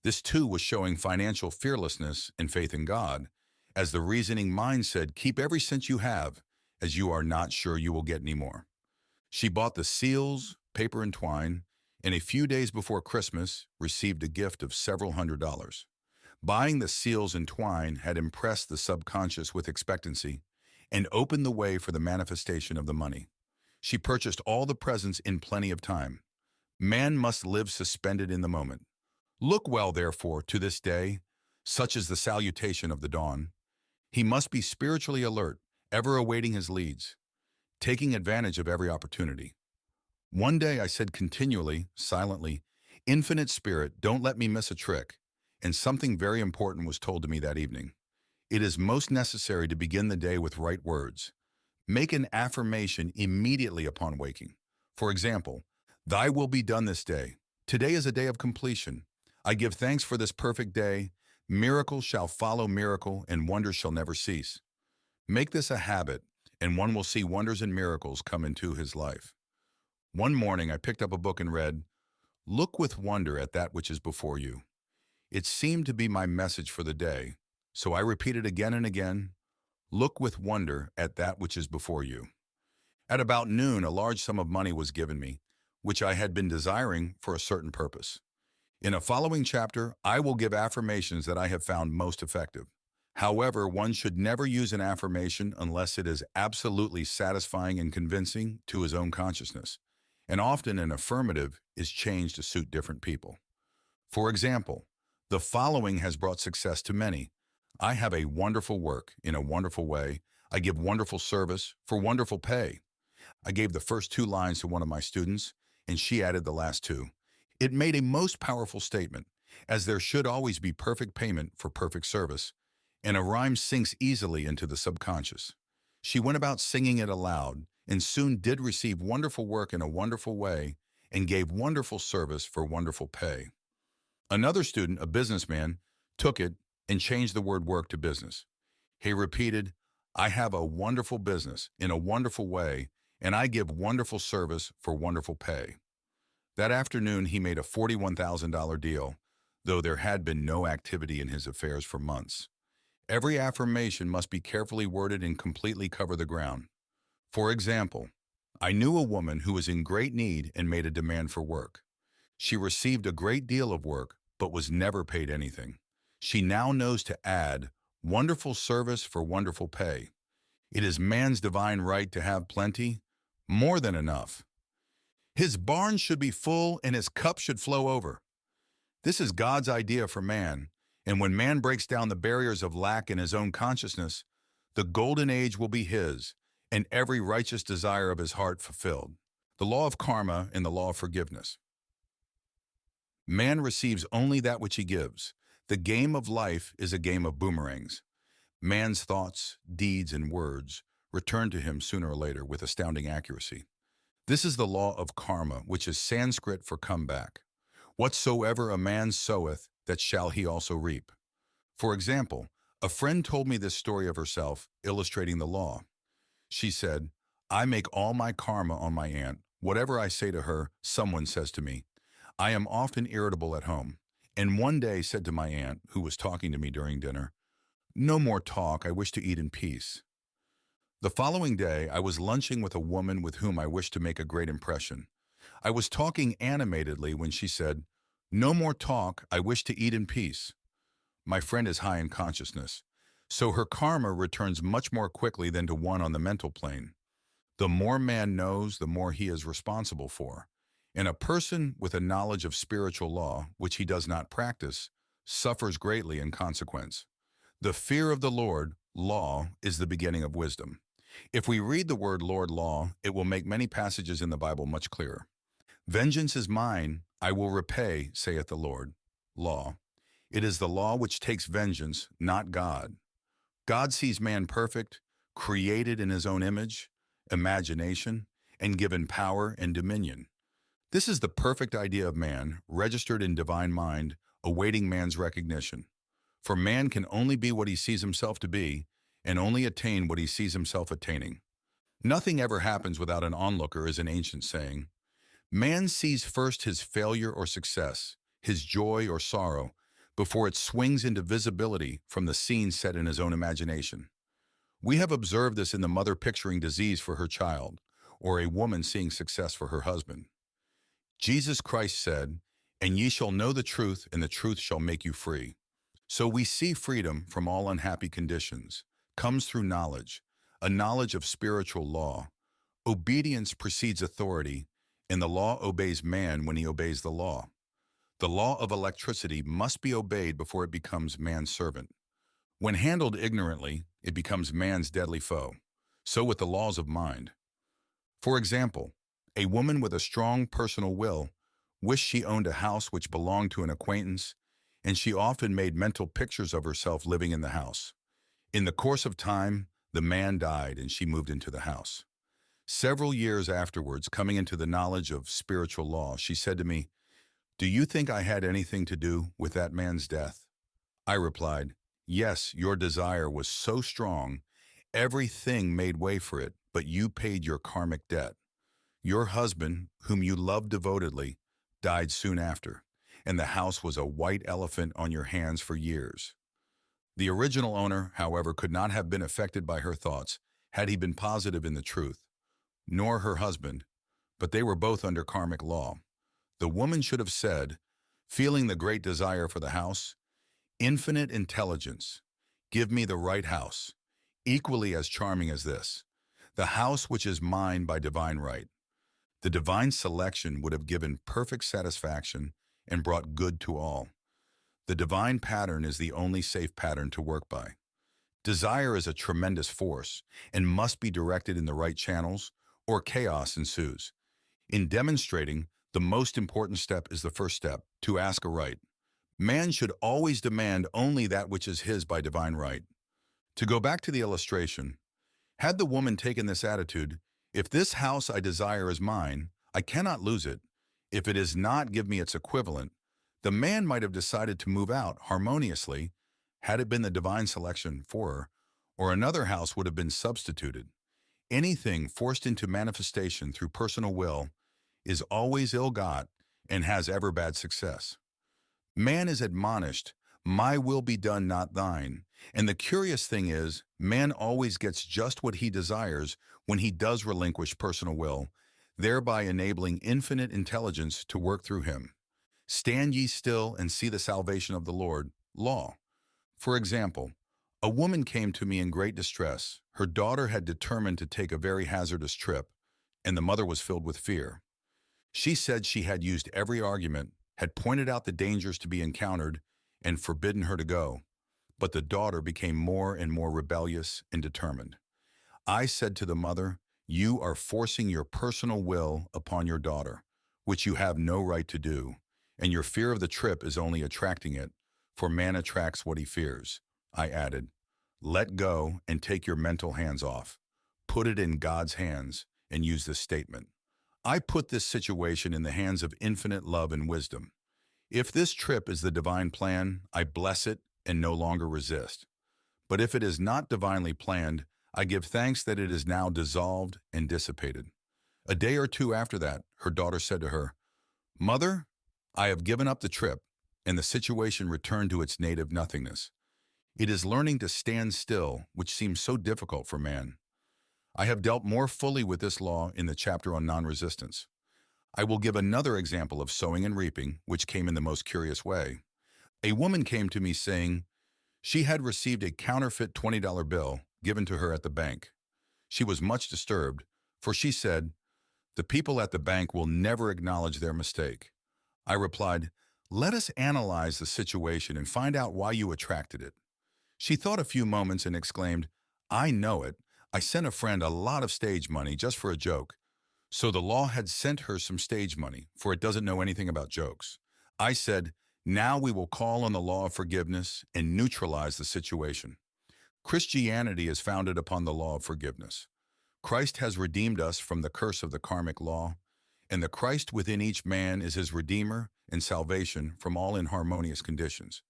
This too was showing financial fearlessness and faith in God, as the reasoning mind said, keep every cent you have, as you are not sure you will get any more. She bought the seals, paper, and twine, and a few days before Christmas received a gift of several $100s. Buying the seals and twine had impressed the subconscious with expectancy and opened the way for the manifestation of the money. She purchased all the presents in plenty of time. Man must live suspended in the moment. Look well, therefore, to this day, such is the salutation of the dawn. He must be spiritually alert, ever awaiting his leads, taking advantage of every opportunity. One day I said continually, silently, Infinite Spirit, don't let me miss a trick, and something very important was told to me that evening. It is most necessary to begin the day with right words. Make an affirmation immediately upon waking. For example, thy will be done this day. Today is a day of completion. I give thanks for this perfect day. Miracle shall follow miracle, and wonders shall never cease. Make this a habit, and one will see wonders and miracles come into his life. One morning I picked up a book and read, Look with wonder at that which is before you. It seemed to be my message for the day, so I repeated again and again, Look with wonder at that which is before you. At about noon, a large sum of money was given me, which I had been desiring for a certain purpose. In a following chapter, I will give affirmations that I have found most effective. However, one should never use an affirmation unless it is absolutely satisfying and convincing to his own consciousness, and often an affirmative is changed to suit different people. For example, the following has brought success to many. I have a wonderful work in a wonderful way. I give wonderful service for wonderful pay. I gave the first two lines to one of my students, and she added the last two. It made a most powerful statement, as there should always be perfect payment for perfect service, and a rhyme sinks easily into the subconscious. She went about singing it aloud, and soon did receive wonderful work in a wonderful way, and gave wonderful service for wonderful pay. Another student, a businessman, took it and changed the word work to business. He repeated, I have a wonderful business in a wonderful way, and I give wonderful service for wonderful pay. That afternoon, he made a $41,000 deal, though there had been no activity in his affairs for months. Every affirmation must be carefully worded and completely cover the ground. For example, I knew a woman who was in great need and made a demand for work. She received a great deal of work, but was never paid anything. She now knows to add wonderful service for wonderful pay. It is man's divine right to have plenty, more than enough. His barn should be full and his cup should flow over. This is God's idea for man, and when man breaks down the barriers of lack in his own consciousness, the golden age will be his, and every righteous desire of his heart fulfilled. The law of karma and the law of forgiveness. Man receives only that which he gives. The game of life is a game of boomerangs. Man's thoughts, deeds, and words return to him sooner or later with astounding accuracy. This is the law of karma, which is Sanskrit for comeback. Whatsoever a man soweth, that shall he also reap. For example, a friend told me this story of herself, illustrating the law. She said, I make all my karma on my aunt. Whatever I say to her, someone says to me. I am often irritable at home, and one day said to my aunt, who was talking to me during dinner, no more talk, I wish to eat in peace. The following day, I was lunching with a woman with whom I wished to make a great impression. I was talking animatedly when she said, no more talk, I wish to eat in peace. My friend is high in consciousness, so her karma returns much more quickly than to one on the mental plane. The more man knows, the more he is responsible for. And a person with a knowledge of spiritual law, which he does not practice, suffers greatly in consequence. The fear of the Lord, law, is the beginning of wisdom. If we read the word Lord law, it will make many passages in the Bible much clearer. Vengeance is mine, I will repay, saith the Lord. Law. It is the law which takes vengeance, not God. God sees man perfect, created in his own image, imagination, and given power and dominion. This is the perfect idea of man, registered in divine mind, awaiting man's recognition. For man can only be what he sees himself to be, and only attain what he sees himself attaining. Nothing ever happens without an onlooker is an ancient saying. Man sees first his failure or success, his joy or sorrow, before it swings into visibility from the scene set in his own imagination. We have observed this in the mother picturing disease for her child, or a woman seeing success for her husband. Jesus Christ said, and ye shall know the truth, and the truth shall make you free. So we see freedom from all unhappy conditions comes through knowledge, a knowledge of spiritual law. Obedience precedes authority, and the law obeys man when he obeys the law. The law of electricity must be obeyed before it becomes man's servant. When handled ignorantly, it becomes man's deadly foe. So with the laws of mind. For example, a woman with a strong personal will wished she owned a house which belonged to an acquaintance, and she often made mental pictures of herself living in the house. In the course of time, the man died and she moved into the house. Several years afterwards, coming into the knowledge of spiritual law, she said to me, do you think I had anything to do with that man's death? I replied, yes, your desire was so strong, everything made way for it, but you paid your karmic debt. Your husband, whom you loved devotedly, died soon after, and the house was a white elephant on your hands for years. The original owner, however, could not have been affected by her thoughts had he been positive in the truth, nor her husband, but they were both under karmic law. The woman should have said, feeling the great desire for the house, infinite intelligence, give me the right house, equally as charming as this, the house which is mine by divine right. The divine selection would have given perfect satisfaction and brought good to all. The divine pattern is the only safe pattern to work by. Desire is a tremendous force and must be directed in the right channels, or chaos ensues. In demonstrating, the most important step is the first step, to ask aright. Man should always demand only that which is his by divine right. To go back to the illustration, had the woman taken this attitude, if this house I desire is mine, I cannot lose it. If it is not, give me its equivalent. The man might have decided to move out harmoniously, had it been the divine selection for her, or another house would have been substituted. Anything forced into manifestation through personal will is always ill-got and has ever bad success. Man is admonished, "My will be done, not thine." And the curious thing is, man always gets just what he desires when he does relinquish personal will, thereby enabling infinite intelligence to work through him. Stand ye still and see the salvation of the Lord. Law. For example, a woman came to me in great distress. Her daughter had determined to take a very hazardous trip, and the mother was filled with fear. She said she had used every argument, had pointed out the dangers to be encountered, and forbidden her to go. But the daughter became more and more rebellious and determined. I said to the mother, "You are forcing your personal will upon your daughter, which you have no right to do, and your fear of the trip is only attracting it, for man attracts what he fears." I added, "Let go and take your mental hands off. Put it in God's hands and use this statement. I put this situation in the hands of infinite love and wisdom. If this trip is the divine plan, I bless it and no longer resist. But if it is not divinely planned, I give thanks that it is now dissolved and dissipated." A day or two after that, her daughter said to her, "Mother, I have given up the trip," and the situation returned to its native nothingness. It is learning to stand still, which seems so difficult for man. I have dealt more fully with this law in the chapter on non-resistance. I will give another example of sowing and reaping, which came in the most curious way. A woman came to me saying she had received a counterfeit $20 bill given to her at the bank. She was much disturbed, for she said, "The people at the bank will never acknowledge their mistake." I replied, "Let us analyze the situation and find out why you attracted it." She thought a few moments and exclaimed, "I know it. I sent a friend a lot of stage money just for a joke." So the law had sent her some stage money, for it doesn't know anything about jokes. I said, "Now we will call on the law of forgiveness and neutralize the situation." Christianity is founded upon the law of forgiveness. Christ has redeemed us from the curse of the karmic law, and the Christ within each man is his redeemer and salvation from all inharmonious conditions.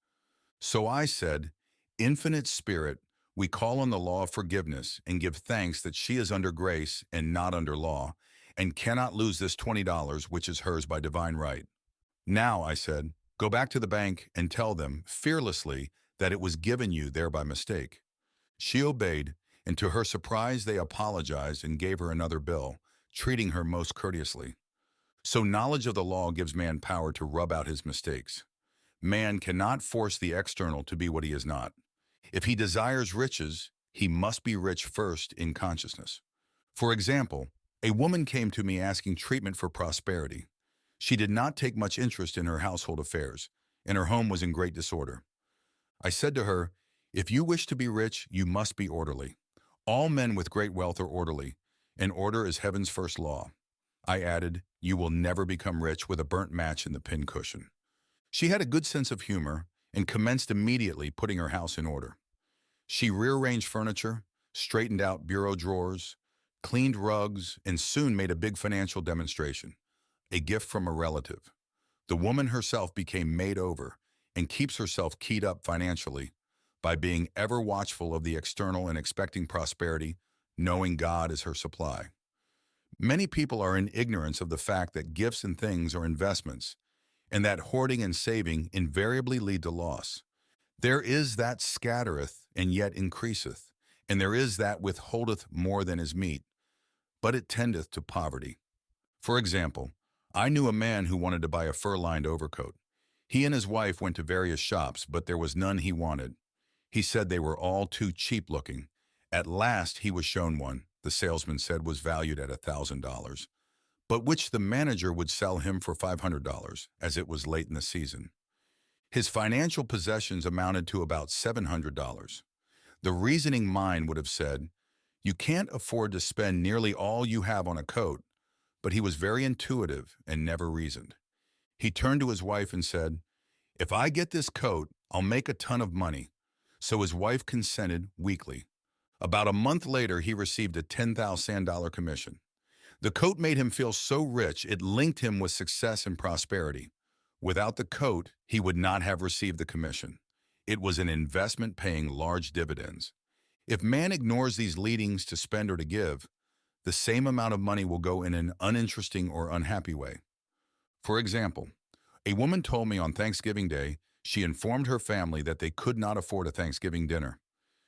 So I said, "Infinite Spirit, we call on the law of forgiveness and give thanks that she is under grace and not under law, and cannot lose this $20 which is hers by divine right. Now," I said, "go back to the bank and tell them fearlessly that it was given you there by mistake." She obeyed, and to her surprise they apologized and gave her another bill, treating her most courteously. So knowledge of the law gives man power to rub out his mistakes. Man cannot force the external to be what he is not. If he desires riches, he must be rich first in consciousness. For example, a woman came to me asking treatment for prosperity. She did not take much interest in her household affairs, and her home was in great disorder. I said to her, "If you wish to be rich, you must be orderly. All men with great wealth are orderly, and order is heaven's first law." I added, "You will never become rich with a burnt match in the pincushion." She had a good sense of humor and commenced immediately putting her house in order. She rearranged furniture, straightened out bureau drawers, cleaned rugs, and soon made a big financial demonstration, a gift from a relative. The woman herself became made over and keeps herself keyed up financially by being ever watchful of the external and expecting prosperity, knowing God is her supply. Many people are in ignorance of the fact that gifts and things are investments, and that hoarding and saving invariably lead to loss. There is that scattereth and yet increaseth, and there is that withholdeth more than is meet, but it tendeth to poverty. For example, I knew a man who wanted to buy a fur-lined overcoat. He and his wife went to various shops, but there was none he wanted. He said they were all too cheap-looking. At last he was shown one, the salesman said was valued at $1,000, but which the manager would sell him for $500, as it was late in the season. His financial possessions amounted to about $700. The reasoning mind would have said, "You can't afford to spend nearly all you have on a coat," but he was very intuitive and never reasoned. He turned to his wife and said, "If I get this coat, I'll make a ton of money." So his wife consented weakly. About a month later, he received a $10,000 commission. The coat made him feel so rich it linked him with success and prosperity. Without the coat, he would not have received the commission. It was an investment paying large dividends. If man ignores these leadings to spend or to give, the same amount of money will go in an uninteresting or unhappy way. For example, a woman told me on Thanksgiving Day she informed her family that they could not afford a Thanksgiving dinner.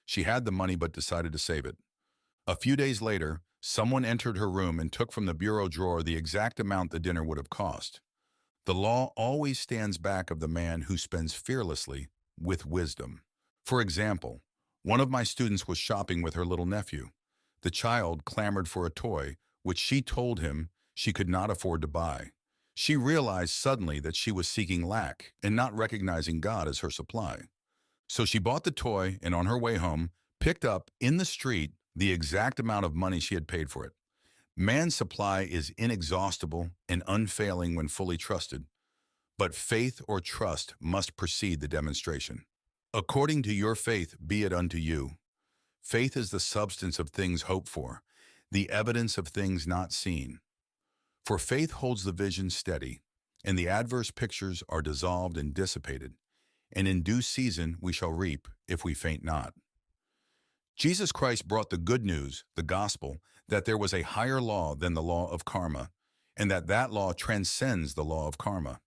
She had the money but decided to save it. A few days later, someone entered her room and took from the bureau drawer the exact amount the dinner would have cost. The law always stands back of the man who spends fearlessly with wisdom. For example, one of my students was shopping with her little nephew. The child clamored for a toy, which she told him she could not afford to buy. She realized suddenly that she was seeking lack and not recognizing God as her supply. So she bought the toy and on her way home, picked up in the street the exact amount of money she had paid for it. Man's supply is inexhaustible and unfailing when fully trusted, but faith or trust must precede the demonstration. According to your faith be it unto you. Faith is the substance of things hoped for, the evidence of things not seen. For faith holds the vision steady, and the adverse pictures are dissolved and dissipated, and in due season we shall reap if we faint not. Jesus Christ brought the good news, the gospel, that there was a higher law than the law of karma, and that law transcends the law of karma.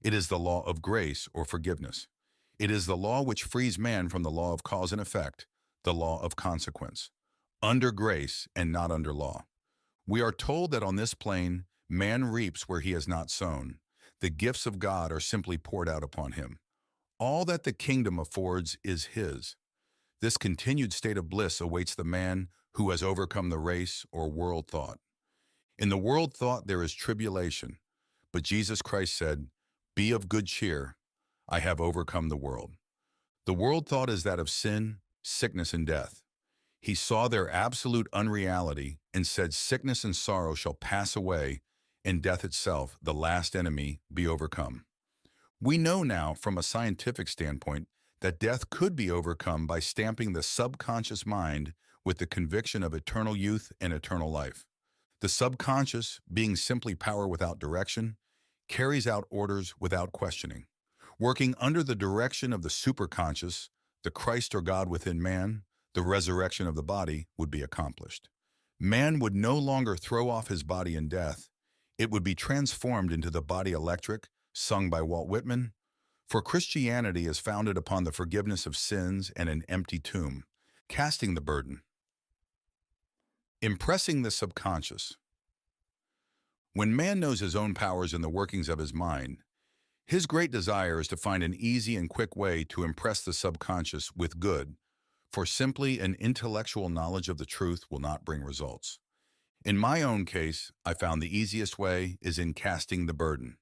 It is the law of grace or forgiveness. It is the law which frees man from the law of cause and effect, the law of consequence, under grace and not under law. We are told that on this plane, man reaps where he has not sown. The gifts of God are simply poured out upon him. All that the kingdom affords is his. This continued state of bliss awaits the man who has overcome the race or world thought. In the world thought there is tribulation, but Jesus Christ said, "Be of good cheer, I have overcome the world." The world thought is that of sin, sickness, and death. He saw their absolute unreality and said, "Sickness and sorrow shall pass away, and death itself, the last enemy, be overcome." We know now, from a scientific standpoint, that death could be overcome by stamping the subconscious mind with the conviction of eternal youth and eternal life. The subconscious, being simply power without direction, carries out orders without questioning. Working under the direction of the superconscious, the Christ or God within man, the resurrection of the body would be accomplished. Man would no longer throw off his body in death. It would be transformed into the body electric, sung by Walt Whitman. For Christianity is founded upon the forgiveness of sins and an empty tomb, casting the burden. Impressing the subconscious. When man knows his own powers and the workings of his mind, his great desire is to find an easy and quick way to impress the subconscious with good, for simply an intellectual knowledge of the truth will not bring results. In my own case, I found the easiest way is in casting the burden.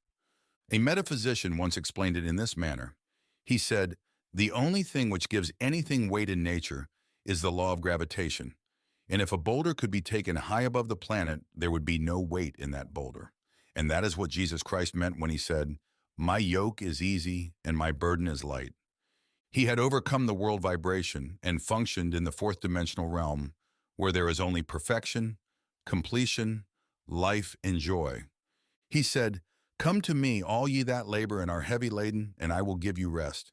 A metaphysician once explained it in this manner. He said, "The only thing which gives anything weight in nature is the law of gravitation. And if a boulder could be taken high above the planet, there would be no weight in that boulder." And that is what Jesus Christ meant when he said, "My yoke is easy and my burden is light." He had overcome the world vibration and functioned in the fourth dimensional realm, where there is only perfection, completion, life, and joy. He said, "Come to me, all ye that labor and are heavy laden, and I will give you rest.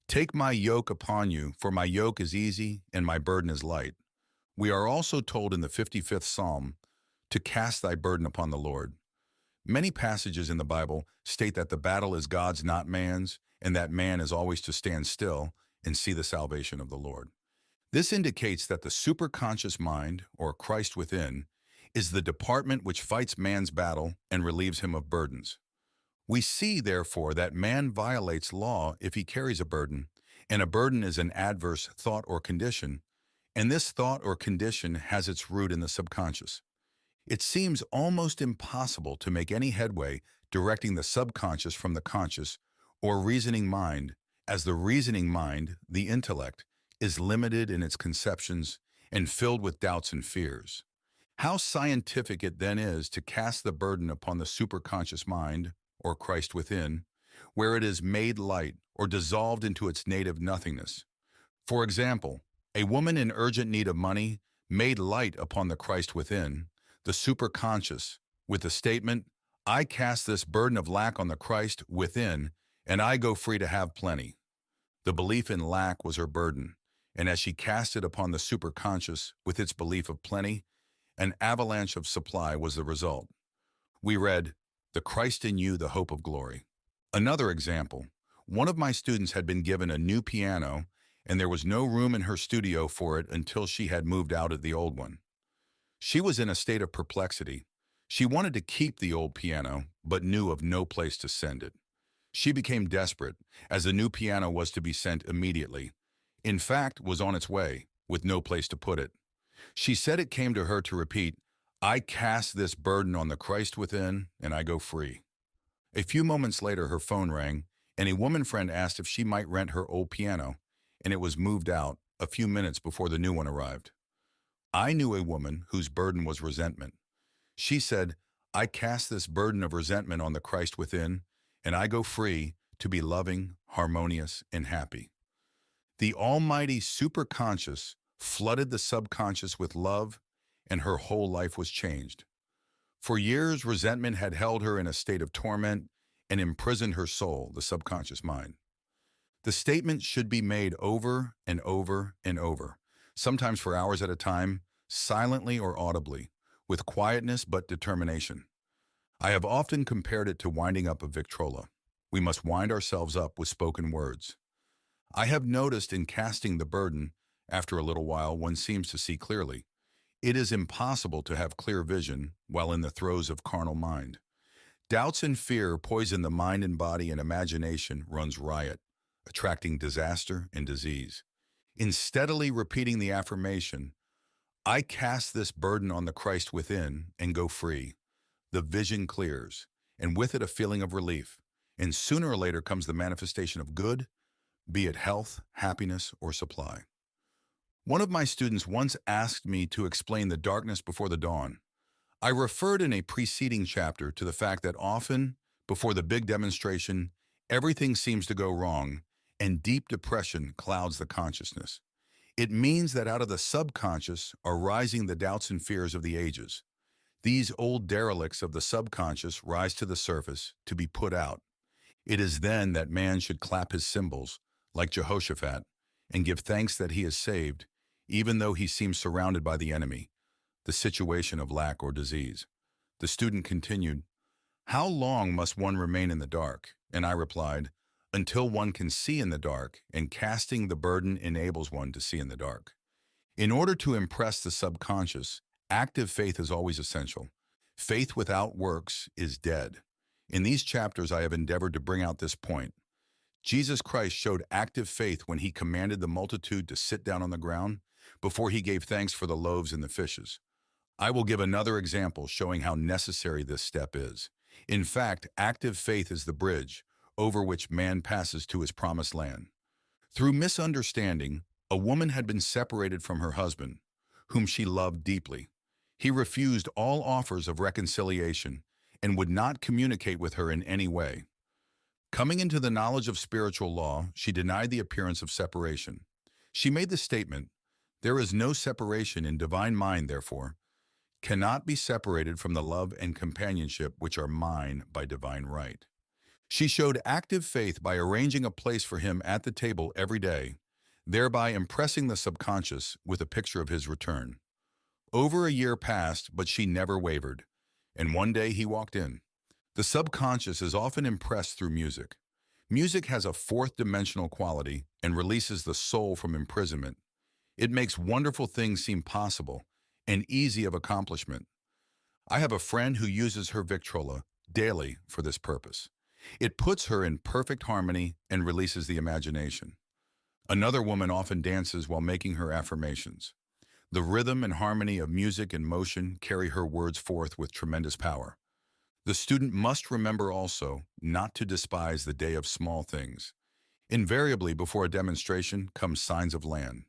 Take my yoke upon you, for my yoke is easy and my burden is light." We are also told in the 55th Psalm to cast thy burden upon the Lord. Many passages in the Bible state that the battle is God's, not man's, and that man is always to stand still and see the salvation of the Lord. This indicates that the superconscious mind, or Christ within, is the department which fights man's battle and relieves him of burdens. We see, therefore, that man violates law if he carries a burden, and a burden is an adverse thought or condition, and this thought or condition has its root in the subconscious. It seems almost impossible to make any headway directing the subconscious from the conscious or reasoning mind, as the reasoning mind, the intellect, is limited in its conceptions and filled with doubts and fears. How scientific it then is to cast the burden upon the superconscious mind, or Christ within, where it is made light or dissolved into its native nothingness. For example, a woman in urgent need of money made light upon the Christ within, the superconscious, with the statement, "I cast this burden of lack on the Christ within, and I go free to have plenty." The belief in lack was her burden, and as she cast it upon the superconscious with its belief of plenty, an avalanche of supply was the result. We read, "The Christ in you, the hope of glory." Another example, one of my students had been given a new piano, and there was no room in her studio for it until she had moved out of the old one. She was in a state of perplexity. She wanted to keep the old piano, but knew of no place to send it. She became desperate, as the new piano was to be sent immediately. In fact, was on its way, with no place to put it. She said it came to her to repeat, "I cast this burden on the Christ within, and I go free." A few moments later, her phone rang, and a woman friend asked if she might rent her old piano, and it was moved out a few minutes before the new one arrived. I knew a woman whose burden was resentment. She said, "I cast this burden of resentment on the Christ within, and I go free to be loving, harmonious, and happy." The almighty superconscious flooded the subconscious with love, and her whole life was changed. For years, resentment had held her in a state of torment and imprisoned her soul, the subconscious mind. The statement should be made over and over and over, sometimes for hours at a time, silently or audibly, with quietness but determination. I have often compared it to winding up a Victrola. We must wind ourselves up with spoken words. I have noticed in casting the burden, after a little while one seems to see clearly. It is impossible to have clear vision while in the throes of carnal mind. Doubts and fear poison the mind and body, and imagination runs riot, attracting disaster and disease. In steadily repeating the affirmation, "I cast this burden on the Christ within and go free," the vision clears, and with it a feeling of relief. And sooner or later comes the manifestation of good, be it health, happiness, or supply. One of my students once asked me to explain the darkness before the dawn. I referred in a preceding chapter to the fact that often, before the big demonstration, everything seems to go wrong, and deep depression clouds the consciousness. It means that out of the subconscious are rising the doubts and fears of the ages. These old derelicts of the subconscious rise to the surface to be put out. It is then that man should clap his cymbals, like Jehoshaphat, and give thanks that he is saved, even though he seems surrounded by the enemy, the situation of lack or disease. The student continued, "How long must one remain in the dark?" And I replied, "Until one can see in the dark, and casting the burden enables one to see in the dark." In order to impress the subconscious, active faith is always essential. Faith without works is dead. In these chapters, I have endeavored to bring out this point. Jesus Christ showed active faith when he commanded the multitude to sit down on the ground before he gave thanks for the loaves and the fishes. I will give another example showing how necessary this step is. In fact, active faith is the bridge over which man passes to his promised land. Through misunderstanding, a woman had been separated from her husband, whom she loved deeply. He refused all offers of reconciliation and would not communicate with her in any way. Coming into the knowledge of spiritual law, she denied the appearance of separation. She made the statement, "There is no separation in divine mind, therefore, cannot be separated from the love and companionship which are mine by divine right." She showed active faith by arranging a place for him at the table every day, thereby impressing the subconscious with a picture of his return. Over a year passed, but she never wavered, and one day he walked in. The subconscious is often impressed through music. Music has a fourth-dimensional quality and releases the soul from imprisonment. It makes wonderful things seem possible and easy of accomplishment. I have a friend who uses her Victrola daily for this purpose. It puts her in perfect harmony and releases the imagination. Another woman often dances while making her affirmations. The rhythm and harmony of music and motion carry her words forth with tremendous power. The student must remember also not to despise the day of small things. Invariably, before a demonstration comes signs of land.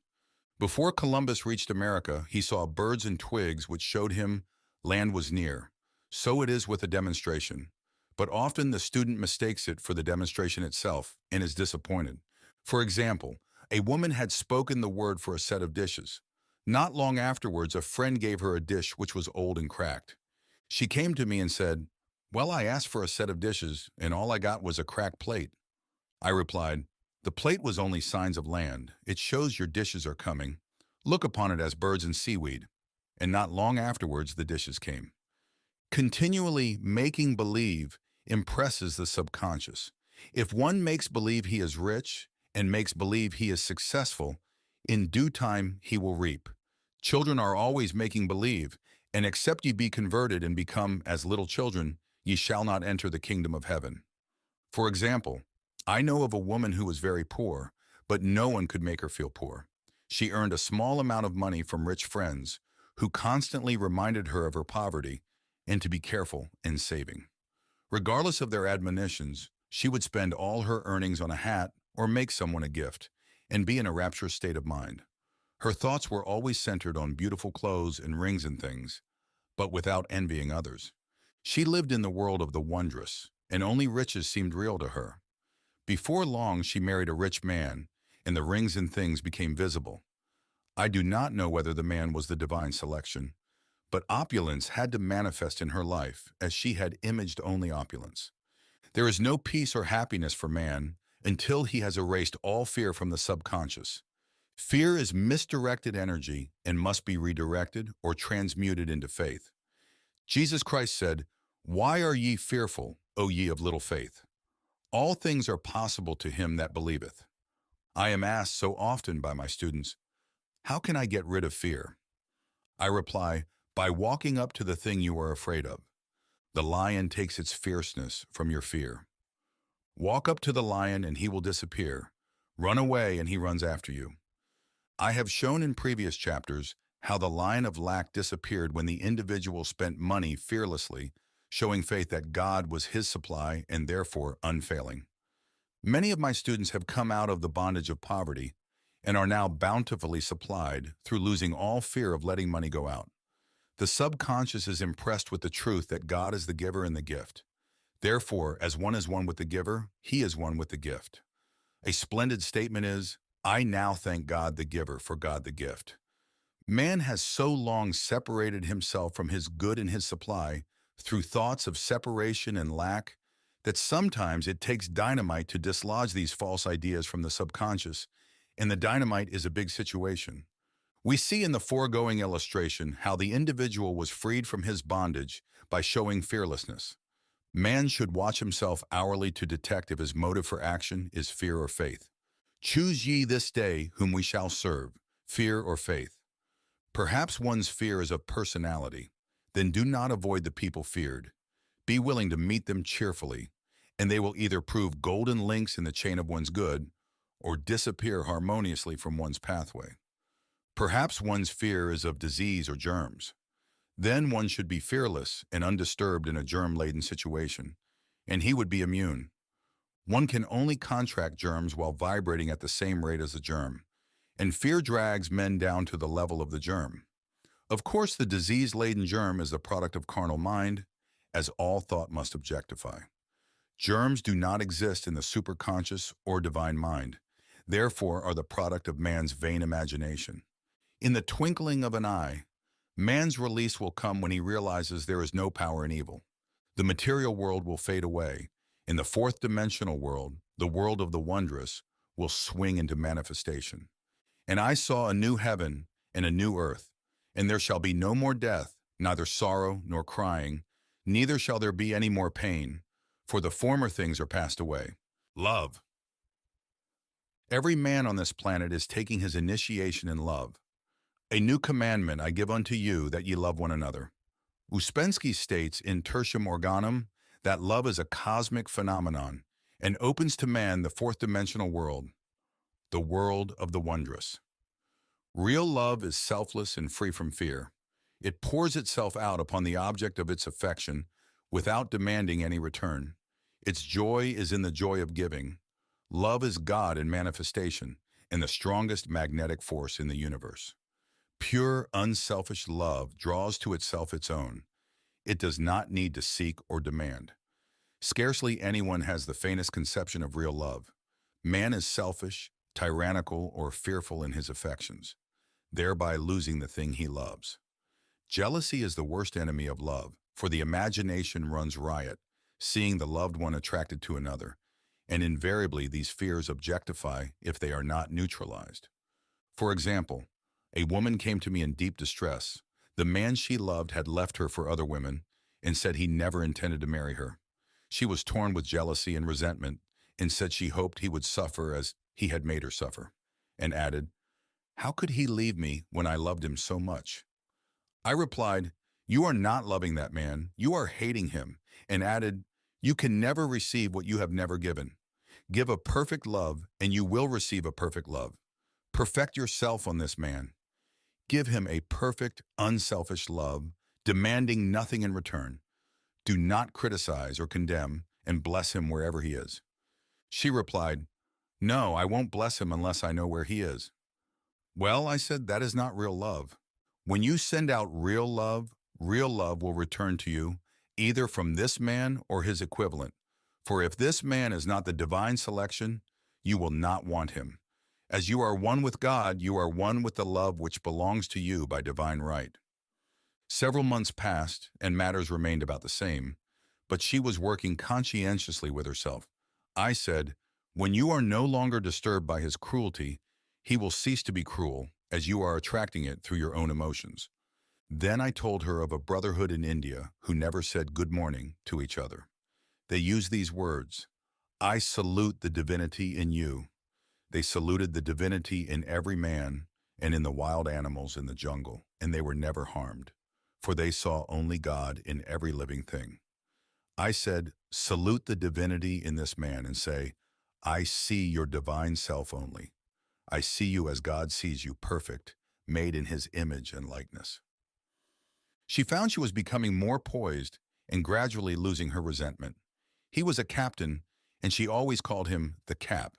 Before Columbus reached America, he saw birds and twigs which showed him land was near. So it is with a demonstration. But often the student mistakes it for the demonstration itself and is disappointed. For example, a woman had spoken the word for a set of dishes. Not long afterwards, a friend gave her a dish which was old and cracked. She came to me and said, "Well, I asked for a set of dishes, and all I got was a cracked plate." I replied, The plate was only signs of land. It shows your dishes are coming. Look upon it as birds and seaweed. And not long afterwards, the dishes came. Continually making believe impresses the subconscious. If one makes believe he is rich and makes believe he is successful, in due time he will reap. Children are always making believe, and except ye be converted and become as little children, ye shall not enter the kingdom of heaven. For example, I know of a woman who was very poor, but no one could make her feel poor. She earned a small amount of money from rich friends who constantly reminded her of her poverty and to be careful in saving. Regardless of their admonitions, she would spend all her earnings on a hat or make someone a gift and be in a rapturous state of mind. Her thoughts were always centered on beautiful clothes and rings and things, but without envying others. She lived in the world of the wondrous, and only riches seemed real to her. Before long, she married a rich man, and the rings and things became visible. I do not know whether the man was the divine selection, but opulence had to manifest in her life as she had imaged only opulence. There is no peace or happiness for man until he has erased all fear from the subconscious. Fear is misdirected energy and must be redirected or transmuted into faith. Jesus Christ said, "Why are ye fearful, O ye of little faith? All things are possible to him that believeth." I am asked so often by my students, how can I get rid of fear? I reply, by walking up to the thing you are afraid of. The lion takes its fierceness from your fear. Walk up to the lion and he will disappear. Run away and he runs after you. I have shown in previous chapters how the lion of lack disappeared when the individual spent money fearlessly, showing faith that God was his supply and therefore unfailing. Many of my students have come out of the bondage of poverty and are now bountifully supplied through losing all fear of letting money go out. The subconscious is impressed with the truth that God is the giver and the gift. Therefore, as one is one with the giver, he is one with the gift. A splendid statement is, I now thank God the giver for God the gift. Man has so long separated himself from his good and his supply through thoughts of separation and lack that sometimes it takes dynamite to dislodge these false ideas from the subconscious, and the dynamite is a big situation. We see in the foregoing illustration how the individual was freed from his bondage by showing fearlessness. Man should watch himself hourly to detect if his motive for action is fear or faith. Choose ye this day whom we shall serve, fear or faith. Perhaps one's fear is of personality. Then do not avoid the people feared. Be willing to meet them cheerfully, and they will either prove golden links in the chain of one's good or disappear harmoniously from one's pathway. Perhaps one's fear is of disease or germs. Then one should be fearless and undisturbed in a germ-laden situation, and he would be immune. One can only contract germs while vibrating at the same rate as the germ, and fear drags men down to the level of the germ. Of course, the disease-laden germ is the product of carnal mind, as all thought must objectify. Germs do not exist in the superconscious or divine mind, therefore are the product of man's vain imagination. In the twinkling of an eye, man's release will come when he realizes there is no power in evil. The material world will fade away. In the fourth dimensional world, the world of the wondrous, will swing into manifestation. And I saw a new heaven and a new earth, and there shall be no more death, neither sorrow nor crying, neither shall there be any more pain, for the former things are passed away. Love. Every man on this planet is taking his initiation in love. A new commandment I give unto you, that ye love one another. Ouspensky states in Tertium Organum that love is a cosmic phenomenon and opens to man the fourth dimensional world, the world of the wondrous. Real love is selfless and free from fear. It pours itself out upon the object of its affection without demanding any return. Its joy is in the joy of giving. Love is God in manifestation and the strongest magnetic force in the universe. Pure, unselfish love draws to itself its own. It does not need to seek or demand. Scarcely anyone has the faintest conception of real love. Man is selfish, tyrannical, or fearful in his affections, thereby losing the thing he loves. Jealousy is the worst enemy of love, for the imagination runs riot, seeing the loved one attracted to another, and invariably these fears objectify if they are not neutralized. For example, a woman came to me in deep distress. The man she loved had left her for other women and said he never intended to marry her. She was torn with jealousy and resentment and said she hoped he would suffer as he had made her suffer, and added, "How could he leave me when I loved him so much?" I replied, "You are not loving that man, you are hating him," and added, "You can never receive what you have never given. Give a perfect love and you will receive a perfect love. Perfect yourself on this man. Give him a perfect, unselfish love, demanding nothing in return. Do not criticize or condemn, and bless him wherever he is." She replied, "No, I won't bless him unless I know where he is." "Well," I said, "that is not real love. When you send out real love will return to you, either from this man or his equivalent. For if this man is not the divine selection, you will not want him. As you are one with God, you are one with the love which belongs to you by divine right." Several months passed, and matters remained about the same, but she was working conscientiously with herself. I said, "When you are no longer disturbed by his cruelty, he will cease to be cruel, as you are attracting it through your own emotions." Then I told her of a brotherhood in India who never said good morning to each other. They used these words, "I salute the divinity in you." They saluted the divinity in every man and in the wild animals in the jungle, and they were never harmed, for they saw only God in every living thing. I said, "Salute the divinity in this man and say, I see your divine self only. I see you as God sees you, perfect, made in his image and likeness." She found she was becoming more poised and gradually losing her resentment. He was a captain, and she always called him the Cap.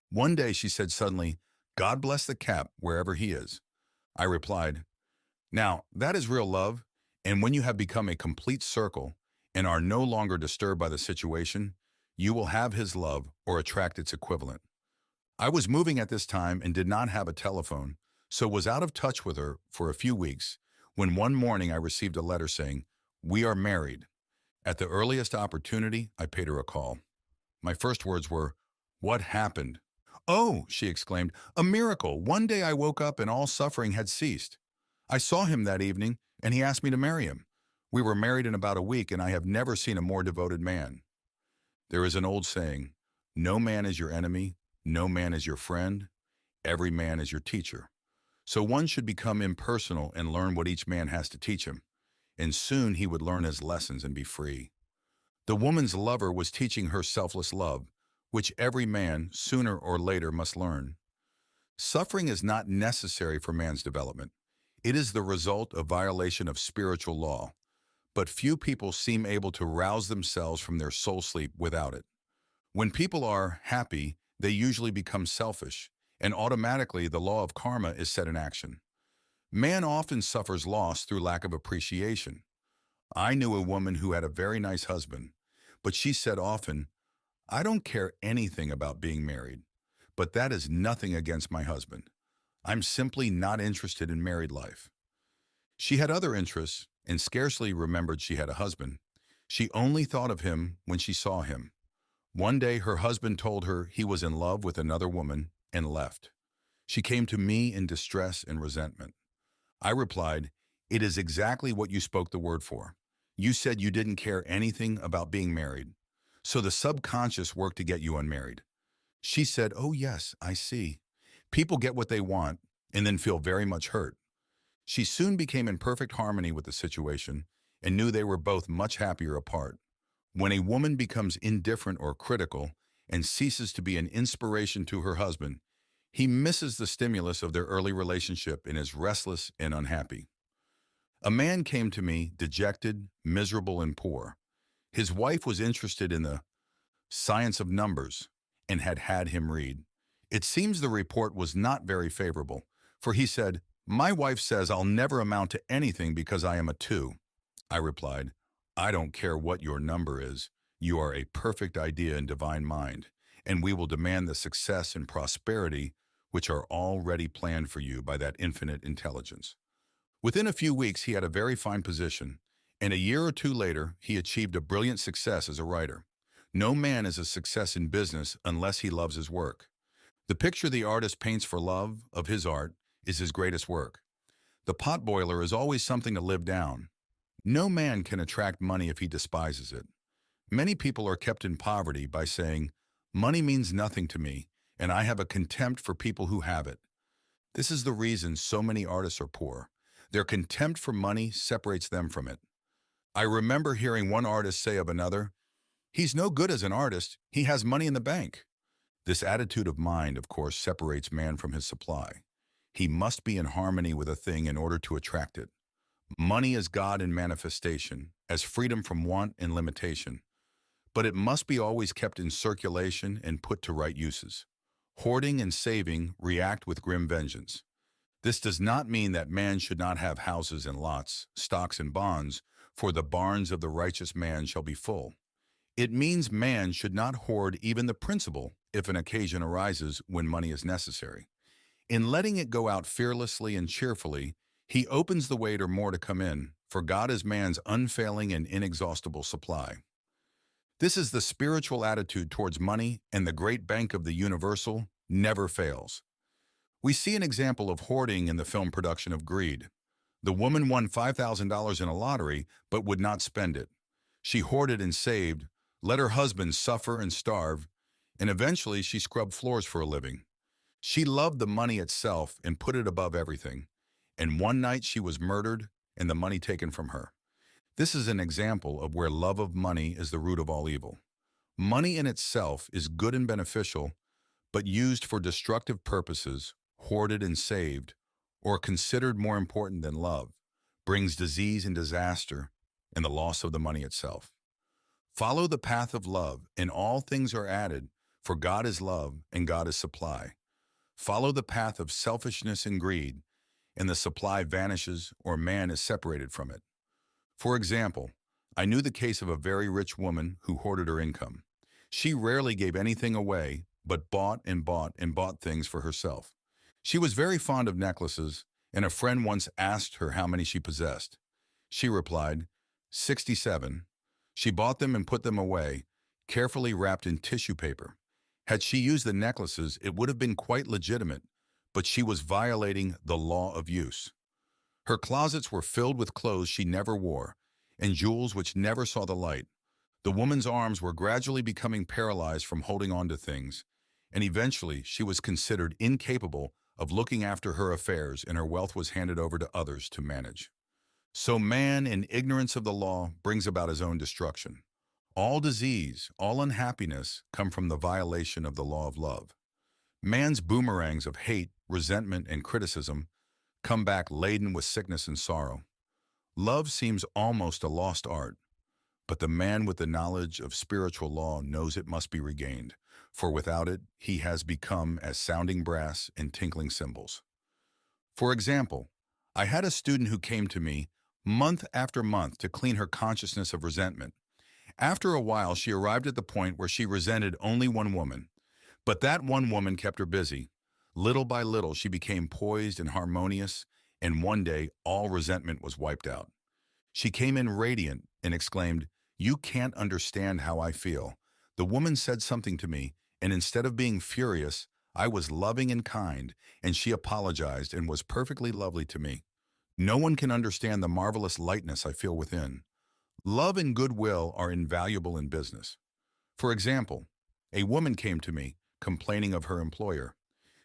One day she said suddenly, "God bless the Cap wherever he is." I replied, "Now, that is real love, and when you have become a complete circle and are no longer disturbed by the situation, you will have his love or attract its equivalent." I was moving at this time and did not have a telephone, so was out of touch with her for a few weeks when one morning I received a letter saying, "We are married." At the earliest opportunity, I paid her a call. My first words were, "What happened?" "Oh," she exclaimed, "a miracle. One day I woke up and all suffering had ceased. I saw him that evening, and he asked me to marry him. We were married in about a week, and I have never seen a more devoted man." There is an old saying, "No man is your enemy, no man is your friend, every man is your teacher." So one should become impersonal and learn what each man has to teach him, and soon he would learn his lessons and be free. The woman's lover was teaching her selfless love, which every man, sooner or later, must learn. Suffering is not necessary for man's development. It is the result of violation of spiritual law, but few people seem able to rouse themselves from their soul sleep without it. When people are happy, they usually become selfish, and automatically the law of karma is set in action. Man often suffers loss through lack of appreciation. I knew a woman who had a very nice husband, but she said often, "I don't care anything about being married, but that is nothing against my husband. I'm simply not interested in married life." She had other interests and scarcely remembered she had a husband. She only thought of him when she saw him. One day her husband told her he was in love with another woman and left. She came to me in distress and resentment. I replied, "It is exactly what you spoke the word for. You said you didn't care anything about being married. So the subconscious worked to get you unmarried." She said, "Oh yes, I see. People get what they want and then feel very much hurt." She soon became in perfect harmony with the situation and knew they were both much happier apart. When a woman becomes indifferent or critical and ceases to be an inspiration to her husband, he misses the stimulus of their early relationship and is restless and unhappy. A man came to me dejected, miserable, and poor. His wife was interested in the science of numbers and had had him read. It seems the report was not very favorable, for he said, "My wife says I'll never amount to anything because I am a 2. I replied, "I don't care what your number is. You are a perfect idea in divine mind, and we will demand the success and prosperity which are already planned for you by that infinite intelligence." Within a few weeks, he had a very fine position, and a year or two later, he achieved a brilliant success as a writer. No man is a success in business unless he loves his work. The picture the artist paints for love of his art is his greatest work. The potboiler is always something to live down. No man can attract money if he despises it. Many people are kept in poverty by saying, "Money means nothing to me, and I have a contempt for people who have it." This is the reason so many artists are poor. Their contempt for money separates them from it. I remember hearing one artist say of another, "He's no good as an artist, he has money in the bank." This attitude of mind, of course, separates man from his supply. He must be in harmony with a thing in order to attract it. Money is God in manifestation, as freedom from want and limitation. But it must be always kept in circulation and put to right uses. Hoarding and saving react with grim vengeance. This does not mean that man should not have houses and lots, stocks and bonds, for the barns of the righteous man shall be full. It means man should not hoard even the principal if an occasion arises when money is necessary. In letting it go out fearlessly and cheerfully, he opens the way to more to come in, for God is man's unfailing and inexhaustible supply. This is the spiritual attitude towards money, and the great bank of the universal never fails. We see an example of hoarding in the film production of Greed. The woman won $5,000 in a lottery, but would not spend it. She hoarded and saved, let her husband suffer and starve, and eventually she scrubbed floors for a living. She loved the money itself and put it above everything. And one night she was murdered and the money taken from her. This is an example of where love of money is the root of all evil. Money in itself is good and beneficial, but used for destructive purposes, hoarded and saved, or considered more important than love, brings disease and disaster and the loss of the money itself. Follow the path of love, and all things are added, for God is love and God is supply. Follow the path of selfishness and greed, and the supply vanishes or man is separated from it. For example, I knew the case of a very rich woman who hoarded her income. She rarely gave anything away, but bought and bought and bought things for herself. She was very fond of necklaces, and a friend once asked her how many she possessed. She replied, 67. She bought them and put them away, carefully wrapped in tissue paper. Had she used the necklaces, it would have been quite legitimate, but she was violating the law of use. Her closets were filled with clothes she never wore, and jewels which never saw the light. The woman's arms were gradually becoming paralyzed from holding on to things, and eventually she was considered incapable of looking after her affairs, and her wealth was handed over to others to manage. So man, in ignorance of the law, brings about his own destruction. All disease, all unhappiness come from the violation of the law of love. Man's boomerangs of hate, resentment, and criticism come back laden with sickness and sorrow. Love seems almost a lost art, but the man with the knowledge of spiritual law knows it must be regained, for without it, he has become as sounding brass and tinkling cymbals. For example, I had a student who came to me month after month to clean her consciousness of resentment. After a while, she arrived at the point where she resented only one woman, but that one woman kept her busy. Little by little, she became poised and harmonious, and one day, all resentment was wiped out. She came in radiant and exclaimed, "You can't understand how I feel." The woman said something to me, and instead of being furious, I was loving and kind, and she apologized and was perfectly lovely to me. No one can understand the marvelous lightness I feel within. Love and goodwill are invaluable in business. For example, a woman came to me, complaining of her employer.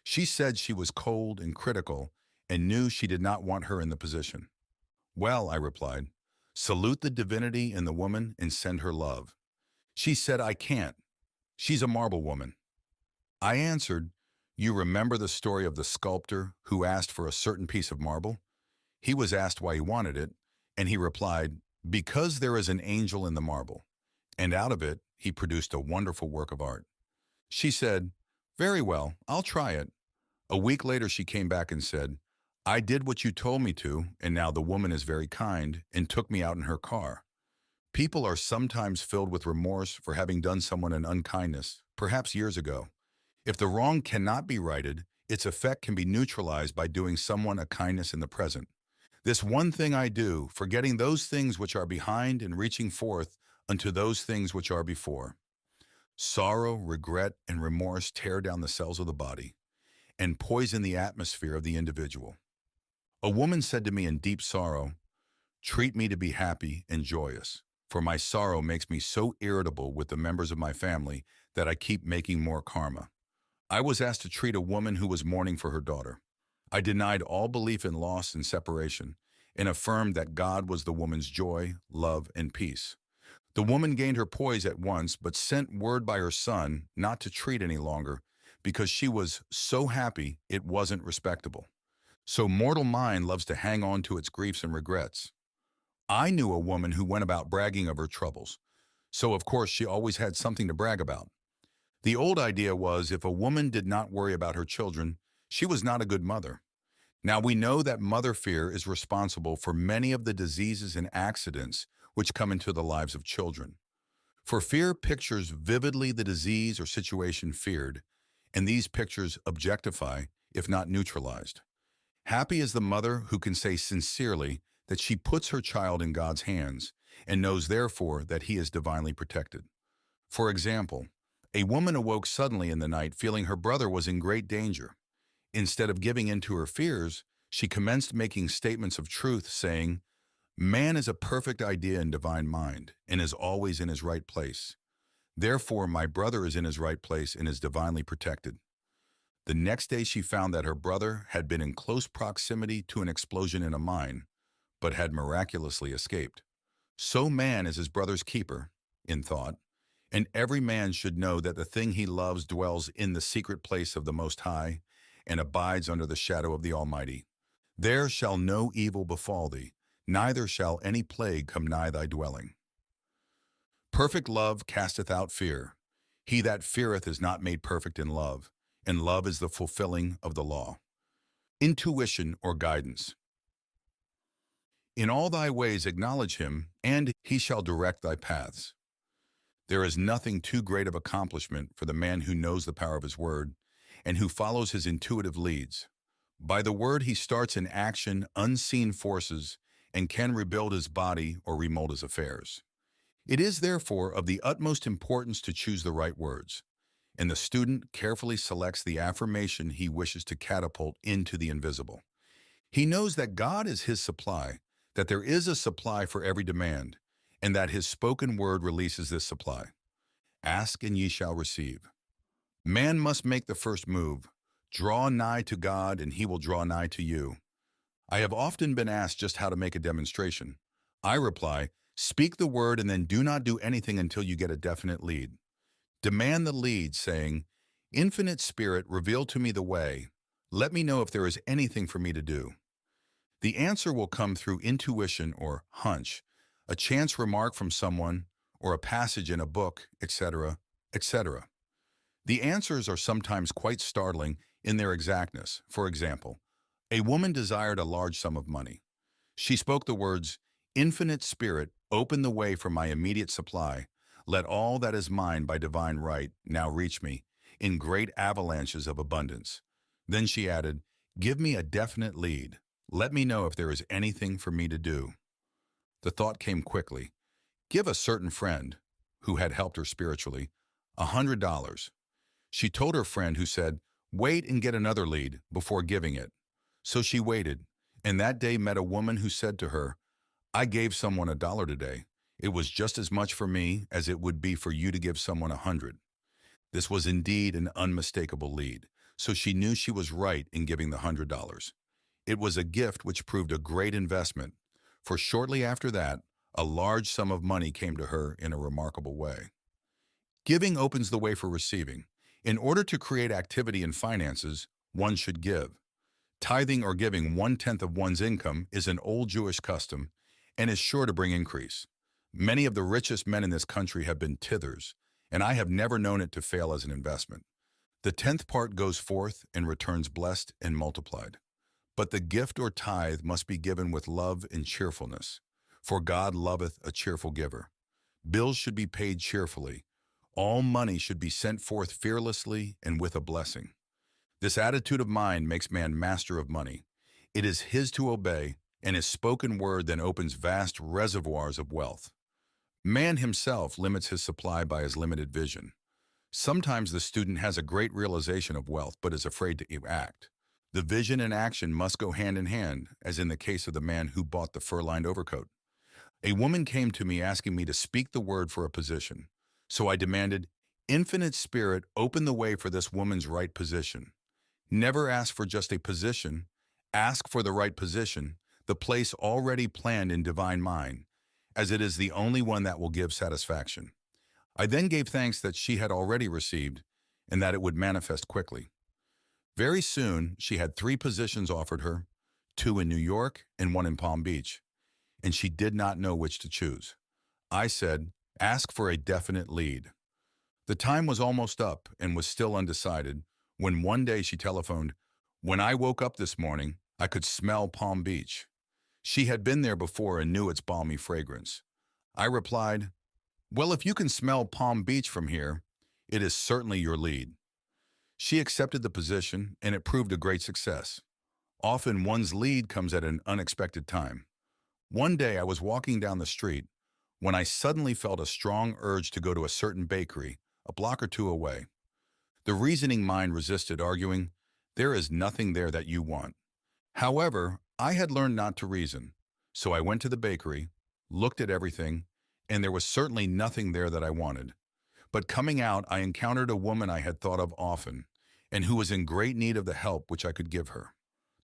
She said she was cold and critical and knew she did not want her in the position. "Well," I replied, "salute the divinity in the woman and send her love." She said, "I can't. She's a marble woman." I answered, "You remember the story of the sculptor who asked for a certain piece of marble? He was asked why he wanted it, and he replied, 'Because there is an angel in the marble.' And out of it, he produced a wonderful work of art." She said, "Very well, I'll try it." A week later, she came back and said, "I did what you told me to, and now the woman is very kind and took me out in her car." People are sometimes filled with remorse for having done someone an unkindness, perhaps years ago. If the wrong cannot be righted, its effect can be neutralized by doing someone a kindness in the present. "This one thing I do, forgetting those things which are behind and reaching forth unto those things which are before." Sorrow, regret, and remorse tear down the cells of the body and poison the atmosphere of the individual. A woman said to me in deep sorrow, "Treat me to be happy and joyous, for my sorrow makes me so irritable with the members of my family that I keep making more karma." I was asked to treat a woman who was mourning for her daughter. I denied all belief in loss and separation and affirmed that God was the woman's joy, love, and peace. The woman gained her poise at once, but sent word by her son not to treat any longer because she was so happy it wasn't respectable. So mortal mind loves to hang on to its griefs and regrets. I knew a woman who went about bragging of her troubles, so of course she always had something to brag about. The old idea was if a woman did not worry about her children, she was not a good mother. Now we know that mother fear is responsible for many of the diseases and accidents which come into the lives of children. For fear pictures vividly the disease or situation feared, and these pictures objectify, if not neutralized. Happy is the mother who can say sincerely that she puts her child in God's hands and knows therefore that he is divinely protected. For example, a woman awoke suddenly in the night feeling her brother was in great danger. Instead of giving in to her fears, she commenced making statements of truth, saying, "Man is a perfect idea in divine mind and is always in his right place. Therefore, my brother is in his right place and is divinely protected." The next day she found that her brother had been in close proximity to an explosion in a mine, but had miraculously escaped. So man is his brother's keeper, in thought, and every man should know that the thing he loves dwells in the secret place of the Most High and abides under the shadow of the Almighty. There shall no evil befall thee, neither shall any plague come nigh thy dwelling. Perfect love casteth out fear. He that feareth is not made perfect in love, and love is the fulfilling of the law. Intuition or guidance. In all thy ways acknowledge him, and he shall direct thy paths. There is nothing too great of accomplishment for the man who knows the power of his word and who follows his intuitive leads. By the word he starts in action unseen forces and can rebuild his body or remold his affairs. It is therefore of the utmost importance to choose the right words, and the student carefully selects the affirmation he wishes to catapult into the invisible. He knows that God is his supply, that there is a supply for every demand, and that his spoken word releases this supply. Ask and ye shall receive. Man must make the first move. Draw nigh to God and he will draw nigh to you. I have often been asked just how to make a demonstration. I reply, speak the word and then do not do anything until you get a definite lead. Demand the lead, saying, "Infinite Spirit, reveal to me the way. Let me know if there is anything for me to do." The answer will come through intuition or hunch, a chance remark from someone, or a passage in a book, etc., etc. The answers are sometimes quite startling in their exactness. For example, a woman desired a large sum of money. She spoke the words, "Infinite Spirit, open the way for my immediate supply. Let all that is mine by divine right now reach me in great avalanches of abundance." Then she added, "Give me a definite lead. Let me know if there is anything for me to do." The thought came quickly. Give a certain friend, who had helped her spiritually, $100. She told her friend, who said, "Wait and get another lead before giving it." So she waited, and that day met a woman who said to her, "I gave someone $1 today. It was just as much for me as it would be for you to give someone 100. This was indeed an unmistakable lead, so she knew she was right in giving the $100. It was a gift which proved a great investment, for shortly after that, a large sum of money came to her in a remarkable way. Giving opens the way for receiving. In order to create activity in finances, one should give. Tithing or giving 1/10 of one's income is an old Jewish custom and is sure to bring increase. Many of the richest men in this country have been tithers, and I have never known it to fail as an investment. The 10th part goes forth and returns blessed and multiplied. But the gift or tithe must be given with love and cheerfulness, for God loveth a cheerful giver. Bills should be paid cheerfully. All money should be sent forth fearlessly and with a blessing. This attitude of mind makes man master of money. It is his to obey, and his spoken word then opens vast reservoirs of wealth. Man himself limits his supply by his limited vision. Sometimes the student has a great realization of wealth but is afraid to act. The vision and action must go hand in hand, as in the case of the man who bought the fur-lined overcoat. A woman came to me asking me to speak the word for a position. So I demanded, "Infinite Spirit, open the way for this woman's right position." Never ask for just a position. Ask for the right position, the place already planned in divine mind, as it is the only one that will give satisfaction. I then gave thanks that she had already received and that it would manifest quickly. Very soon, she had 3 positions offered her, 2 in New York and 1 in Palm Beach, and she did not know which to choose. I said, "Ask for a definite lead." The time was almost up and was still undecided when one day she telephoned, "When I woke up this morning, I could smell Palm Beach." She had been there before and knew its balmy fragrance. I replied, "Well, if you can smell Palm Beach from here, it is certainly your lead." She accepted the position, and it proved a great success. Often one's lead comes at an unexpected time. One day I was walking down the street when I suddenly felt a strong urge to go to a certain bakery, a block or two away. The reasoning mind resisted, arguing, "There is nothing there that you want." However, I had learned not to reason, so I went to the bakery, looked at everything, and there was certainly nothing there that I wanted. But coming out, I encountered a woman I had thought of often, and who was in great need of the help which I could give her.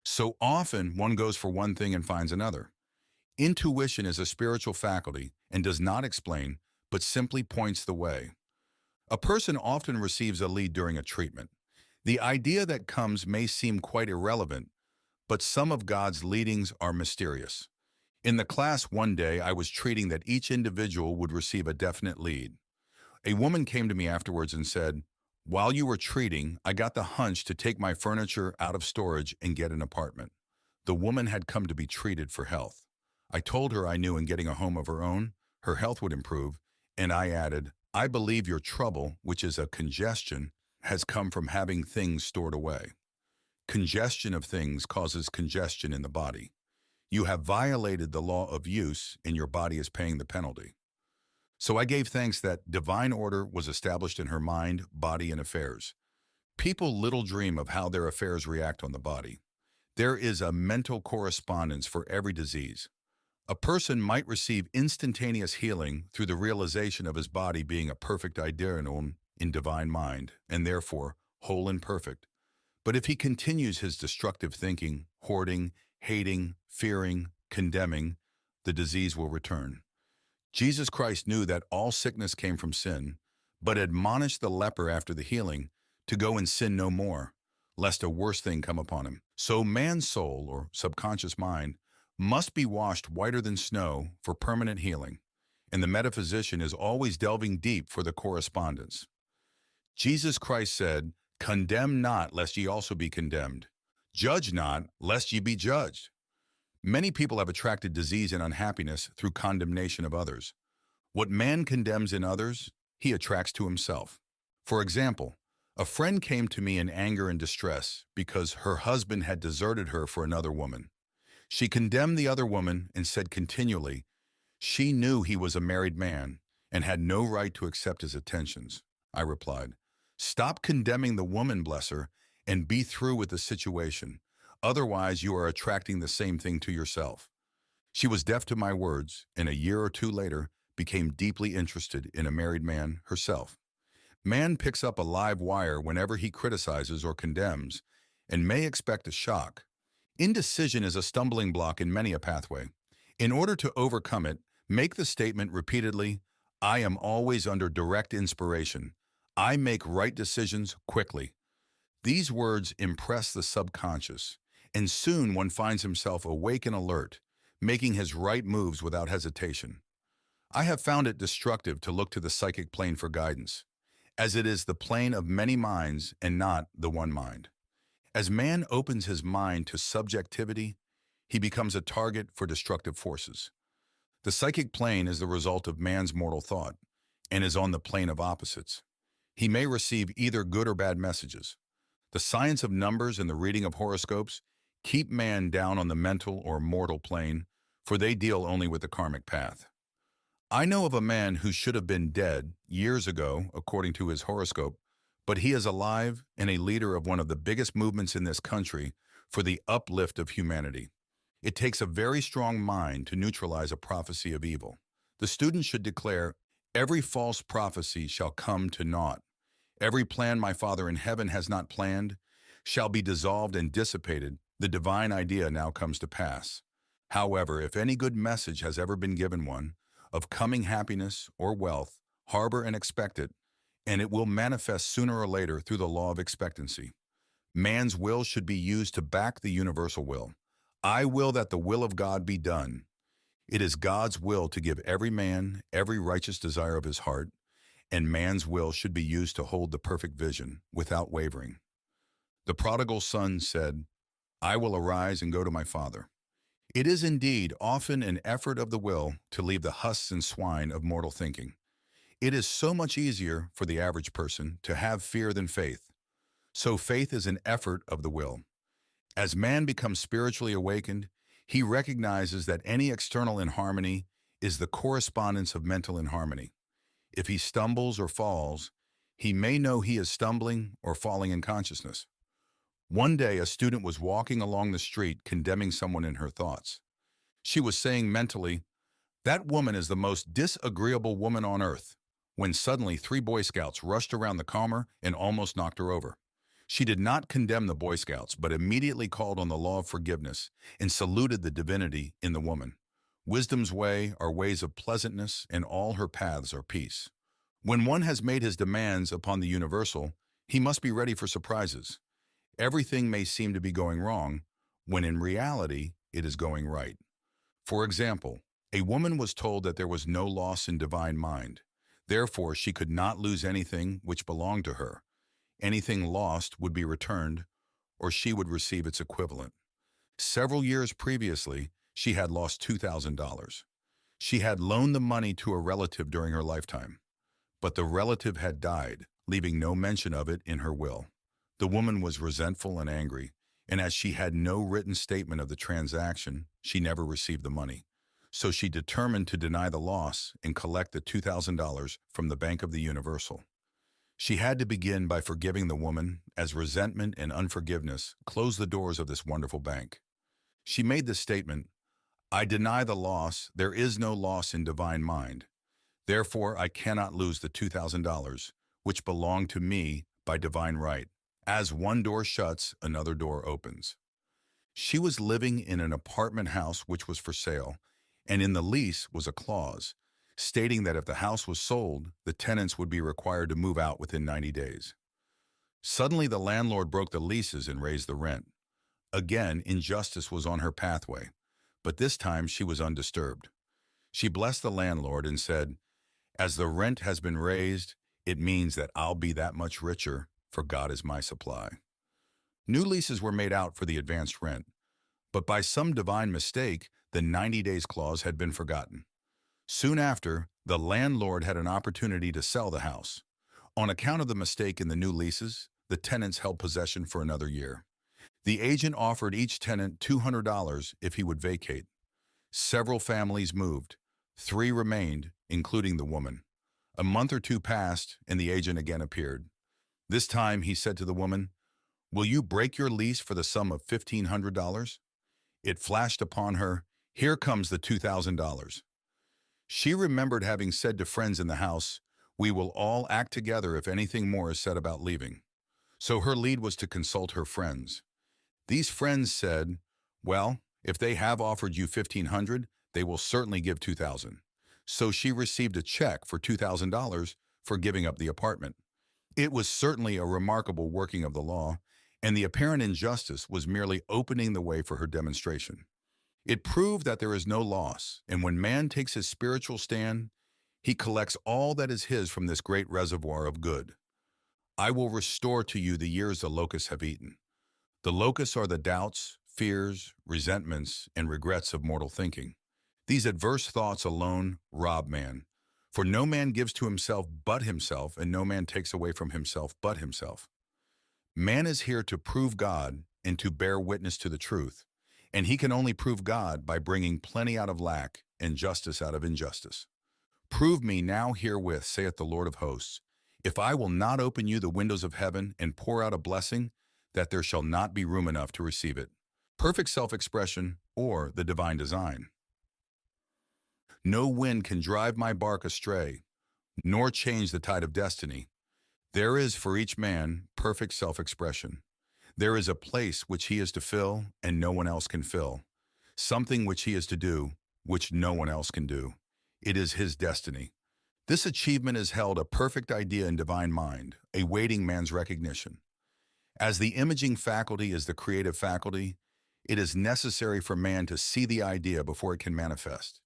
So often, one goes for one thing and finds another. Intuition is a spiritual faculty and does not explain, but simply points the way. A person often receives a lead during a treatment. The idea that comes may seem quite irrelevant, but some of God's leadings are mysterious. In the class one day, I was treating that each individual would receive a definite lead. A woman came to me afterwards and said, "While you were treating, I got the hunch to take my furniture out of storage and get an apartment." The woman had come to be treated for health. I told her I knew in getting a home of her own, her health would improve, and I added, "I believe your trouble, which is a congestion, has come from having things stored away." Congestion of things causes congestion in the body. You have violated the law of use, and your body is paying the penalty. So I gave thanks that divine order was established in her mind, body, and affairs. People little dream of how their affairs react on the body. There is a mental correspondence for every disease. A person might receive instantaneous healing through the realization of his body being a perfect adhered in divine mind, and therefore whole and perfect. But if he continues his destructive thinking, hoarding, hating, fearing, condemning, the disease will return. Jesus Christ knew that all sickness came from sin, but admonished the leper after the healing to go and sin no more, lest a worse thing come upon him. So man's soul, or subconscious mind, must be washed whiter than snow for permanent healing, and the metaphysician is always delving deep for the correspondence. Jesus Christ said, "Condemn not, lest ye also be condemned. Judge not, lest ye be judged." Many people have attracted disease and unhappiness through condemnation of others. What man condemns in others, he attracts to himself. For example, a friend came to me in anger and distress because her husband had deserted her for another woman. She condemned the other woman and said continually, she knew he was a married man and had no right to accept his attentions. I replied, "Stop condemning the woman, bless her, and be through with the situation. Otherwise, you are attracting the same thing to yourself." She was deaf to my words, and a year or two later became deeply interested in a married man herself. Man picks up a live wire whenever he criticizes or condemns, and may expect a shock. Indecision is a stumbling block in many a pathway. In order to overcome it, make the statement repeatedly, "I am always under direct inspiration. I make right decisions quickly." These words impress the subconscious, and soon one finds himself awake and alert, making his right moves without hesitation. I have found it destructive to look to the psychic plane for guidance, as it is the plane of many minds and not the one mind. As man opens his mind to subjectivity, he becomes a target for destructive forces. The psychic plane is the result of man's mortal thought and is on the plane of opposites. He may receive either good or bad messages. The science of numbers and the reading of horoscopes keep man down on the mental or mortal plane, for they deal only with the karmic path. I know of a man who should have been dead years ago, according to his horoscope, but he is alive and a leader of one of the biggest movements in this country for the uplift of humanity. It takes a very strong mind to neutralize a prophecy of evil. The student should declare, "Every false prophecy shall come to naught. Every plan my Father in heaven has not planned shall be dissolved and dissipated. The divine idea now comes to pass. However, if any good message has ever been given one, of coming happiness or wealth, harbor and expect it, and it will manifest sooner or later through the law of expectancy. Man's will should be used to back the universal will. I will that the will of God be done. It is God's will to give every man every righteous desire of his heart, and man's will should be used to hold the perfect vision without wavering. The prodigal son said, I will arise and go to my father. It is indeed often an effort of the will to leave the husks and swine of mortal thinking. It is so much easier for the average person to have fear than faith. So faith is an effort of the will. As man becomes spiritually awakened, he recognizes that any external inharmony is the correspondence of mental inharmony. If he stumbles or falls, he may know he is stumbling or falling in consciousness. One day, a student was walking along the street condemning someone in her thoughts. She was saying mentally, "That woman is the most disagreeable woman on earth," when suddenly 3 Boy Scouts rushed around the calmer and almost knocked her over. She did not condemn the Boy Scouts, but immediately called on the law of forgiveness and saluted the divinity in the woman. Wisdom's way are ways of pleasantness, and all her paths are peace. When one has made his demands upon the universal, he must be ready for surprises. Everything may seem to be going wrong, when in reality it is going right. For example, a woman was told that there was no loss in divine mind. Therefore, she could not lose anything which belonged to her. Anything lost would be returned, or she would receive its equivalent. Several years previously, she had lost $2,000. She had loaned the money to a relative during her lifetime, but the relative had died, leaving no mention of it in her will. The woman was resentful and angry, and as she had no written statement of the transaction, she never received the money. So she determined to deny the loss and collect the $2,000 from the Bank of the Universal. She had to begin by forgiving the woman, as resentment and unforgiveness closed the doors of this wonderful bank. She made the statement, I deny the loss, there is no loss in divine mind. Therefore, I cannot lose the $2,000, which belonged to me by divine right. As one door shuts, another door opens. She was living in an apartment house which was for sale, and in the lease was a clause stating that if the house was sold, the tenants would be required to move out within 90 days. Suddenly, the landlord broke the leases and raised the rent. Again, injustice was on her pathway, but this time she was undisturbed. She blessed the landlord and said, as the rent has been raised, it means that I'll be that much richer, for God is my supply. New leases were made out for the advanced rent, but by some divine mistake, the 90 days clause had been forgotten. Soon after, the landlord had an opportunity to sell the house. On account of the mistake in the new leases, the tenants held possession for another year. The agent offered each tenant $200 if he would vacate. Several families moved. 3 remained, including the woman. A month or 2 passed, and the agent again appeared. This time, he said to the woman, will you break your lease for the sum of $1,500? It flashed upon her, here comes the $2,000. She remembered having said to friends in the house, we will all act together if anything more is said about leaving. So her lead was to consult her friends. These friends said, well, if they have offered you $1,500, they will certainly give $2,000. So she received a check for $2,000 for giving up the apartment. It was certainly a remarkable working of the law, and the apparent injustice was merely opening the way for her demonstration. It proved that there is no loss, and when man takes his spiritual stand, he collects all that is his from this great reservoir of good. I will restore to you the years the locusts have eaten. The locusts are the doubts, fears, resentments, and regrets of mortal thinking. These adverse thoughts alone rob man. For no man gives to himself but himself, and no man takes away from himself but himself. Man is here to prove God and to bear witness to the truth, and he can only prove God by bringing plenty out of lack and justice out of injustice. Prove me now herewith, saith the Lord of hosts, if I will not open you the windows of heaven and pour out a blessing, that there shall not be room enough to receive it. Perfect self-expression, or the divine design. No wind can drive my bark astray, nor change the tide of destiny. There is for each man perfect self-expression. There is a place which he is to fill and no one else can fill. Something which he is to do, which no one else can do. It is his destiny. This achievement is held a perfect idea in divine mind, awaiting man's recognition. As the imaging faculty is the creative faculty, it is necessary for man to see the idea before it can manifest.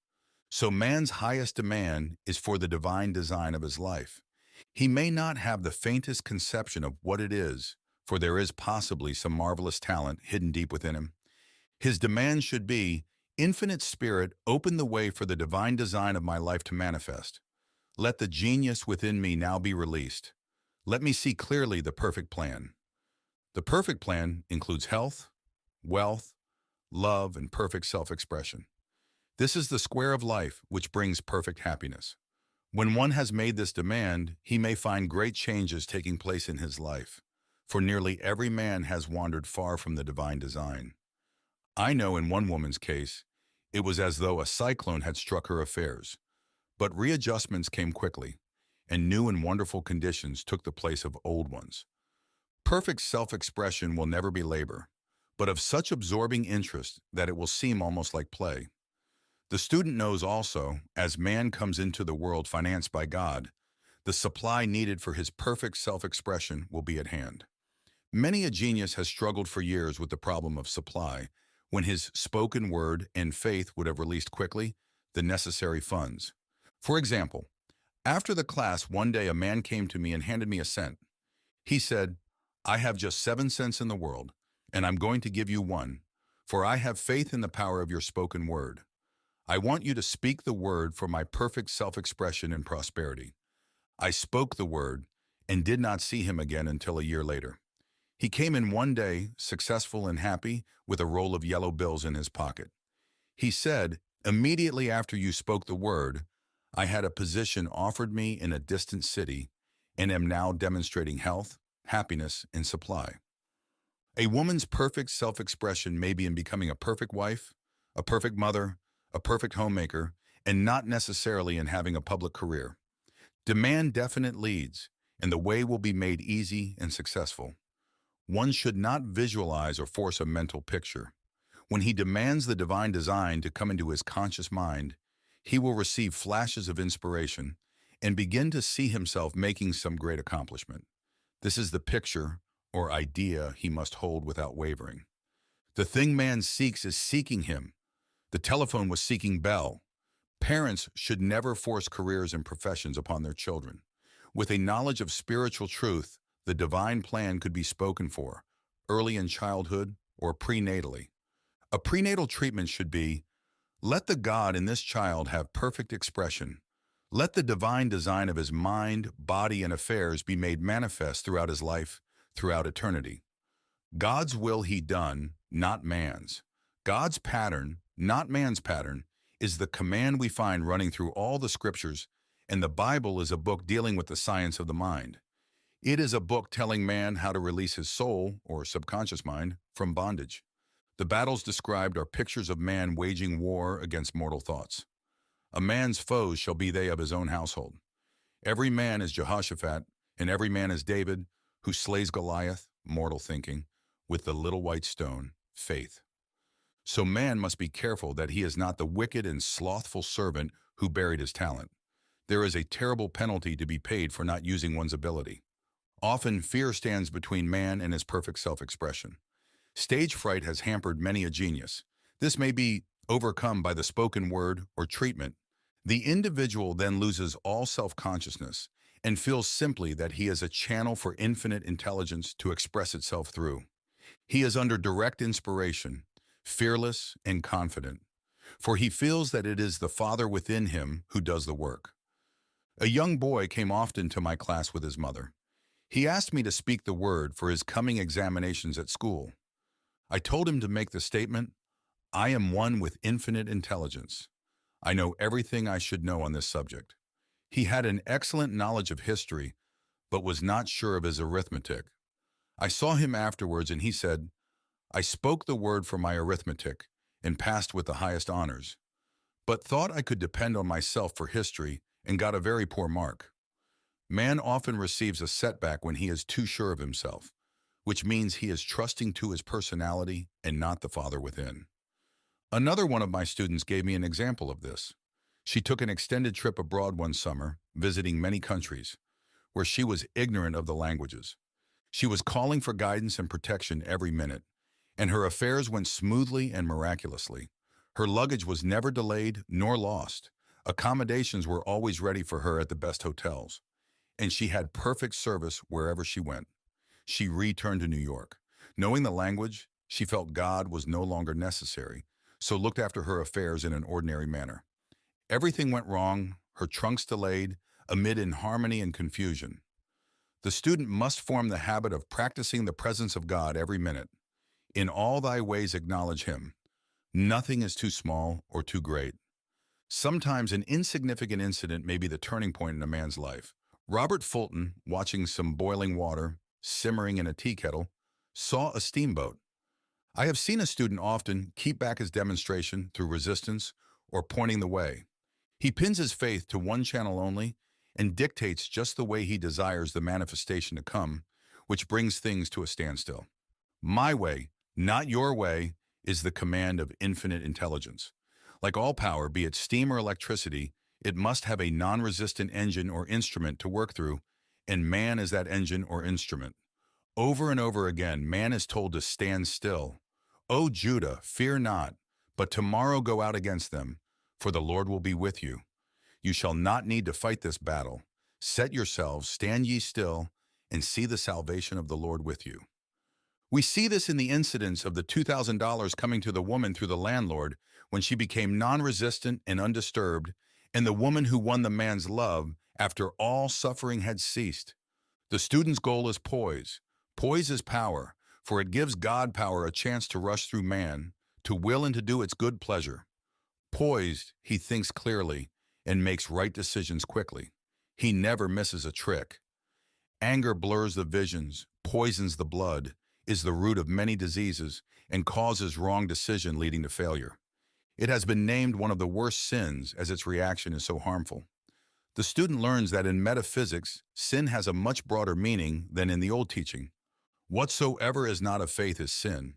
So man's highest demand is for the divine design of his life. He may not have the faintest conception of what it is, for there is possibly some marvelous talent hidden deep within him. His demand should be, Infinite Spirit, open the way for the divine design of my life to manifest. Let the genius within me now be released. Let me see clearly the perfect plan. The perfect plan includes health, wealth, love, and perfect self-expression. This is the square of life which brings perfect happiness. When one has made this demand, he may find great changes taking place in his life, for nearly every man has wandered far from the divine design. I know in one woman's case, it was as though a cyclone had struck her affairs, but readjustments came quickly, and new and wonderful conditions took the place of old ones. Perfect self-expression will never be labor, but of such absorbing interest that it will seem almost like play. The student knows also, as man comes into the world financed by God, the supply needed for his perfect self-expression will be at hand. Many a genius has struggled for years with the problem of supply, when his spoken word and faith would have released quickly the necessary funds. For example, after the class one day a man came to me and handed me a cent. He said, I have just 7 cents in the world, and I'm going to give you one, for I have faith in the power of your spoken word. I want you to speak the word for my perfect self-expression and prosperity. I spoke the word and did not see him again until a year later. He came in one day, successful and happy, with a roll of yellow bills in his pocket. He said, immediately after you spoke the word, I had a position offered me in a distant city and am now demonstrating health, happiness, and supply. A woman's perfect self-expression may be in becoming a perfect wife, a perfect mother, a perfect homemaker, and not necessarily in having a public career. Demand definite leads, and the way will be made easy and successful. One should not visualize or force a mental picture. When he demands the divine design to come into his conscious mind, he will receive flashes of inspiration and begin to see himself making some great accomplishment. This is the picture or idea he must hold without wavering. The thing man seeks is seeking him. The telephone was seeking Bell. Parents should never force careers and professions upon their children. With a knowledge of spiritual truth, the divine plan could be spoken for, early in childhood or prenatally. A prenatal treatment should be, let the God in this child have perfect expression. Let the divine design of his mind, body, and affairs be made manifest throughout his life, throughout eternity. God's will he done, not man's. God's pattern, not man's pattern, is the command we find running through all the scriptures, and the Bible is a book dealing with the science of the mind. It is a book telling man how to release his soul, or subconscious mind, from bondage. The battles described are pictures of man waging war against mortal thoughts. A man's foes shall be they of his own household. Every man is Jehoshaphat, and every man is David, who slays Goliath, mortal thinking, with the little white stone, faith. So man must be careful that he is not the wicked and slothful servant who buried his talent. There is a terrible penalty to be paid for not using one's ability. Often fear stands between man and his perfect self-expression. Stage fright has hampered many a genius. This may be overcome by the spoken word or treatment. The individual then loses all self-consciousness and feels simply that he is a channel for infinite intelligence to express itself through. He is under direct inspiration, fearless and confident, for he feels that it is the Father within him who does the work. A young boy came often to my class with his mother. He asked me to speak the word for his coming examinations at school. I told him to make the statement, I am one with infinite intelligence. I know everything I should know on this subject. He had an excellent knowledge of history, but was not sure of his arithmetic. I saw him afterwards and he said, I spoke the word for my arithmetic and passed with the highest honors, but thought I could depend on myself for history and got a very poor mark. Man often receives a setback when he is too sure of himself, which means he is trusting to his personality and not the Father within. Another one of my students gave me an example of this. She took an extended trip abroad one summer, visiting many countries, where she was ignorant of the languages. She was calling for guidance and protection every minute, and her affairs went smoothly and miraculously. Her luggage was never delayed nor lost. Accommodations were always ready for her at the best hotels, and she had perfect service wherever she went. She returned to New York. Knowing the language, she felt God was no longer necessary, so looked after her affairs in an ordinary manner. Everything went wrong, her trunks delayed, amid inharmony and confusion. The student must form the habit of practicing the presence of God every minute. In all thy ways acknowledge him. Nothing is too small or too great. Sometimes an insignificant incident may be the turning point in a man's life. Robert Fulton, watching some boiling water simmering in a tea kettle, saw a steamboat. I have seen a student often keep back his demonstration through resistance or pointing the way. He pins his faith to one channel only and dictates just the way he desires the manifestation to come, which brings things to a standstill. My way, not your way, is the command of infinite intelligence. Like all power, be it steam or electricity, it must have a non-resistant engine or instrument to work through, and man is that engine or instrument. Over and over again, man is told to stand still. O Judah, fear not, but tomorrow go out against them, for the Lord will be with you. You shall not need to fight this battle. Set yourselves, stand ye still, and see the salvation of the Lord with you. We see this in the incidents of the $2,000 coming to the woman through the landlord when she became non-resistant and undisturbed, and the woman who won the man's love after all suffering had ceased. The student's goal is poise. Poise is power, for it gives God power a chance to rush through man, to will and to do its good pleasure. Poised, he thinks clearly and makes right decisions quickly. He never misses a trick. Anger blurs the visions, poisons the blood, is the root of many diseases, and causes wrong decision leading to failure. It has been named one of the worst sins as its reaction is so harmful. The student learns that in metaphysics, sin has a much broader meaning than in the old teaching. Whatsoever is not of faith is sin.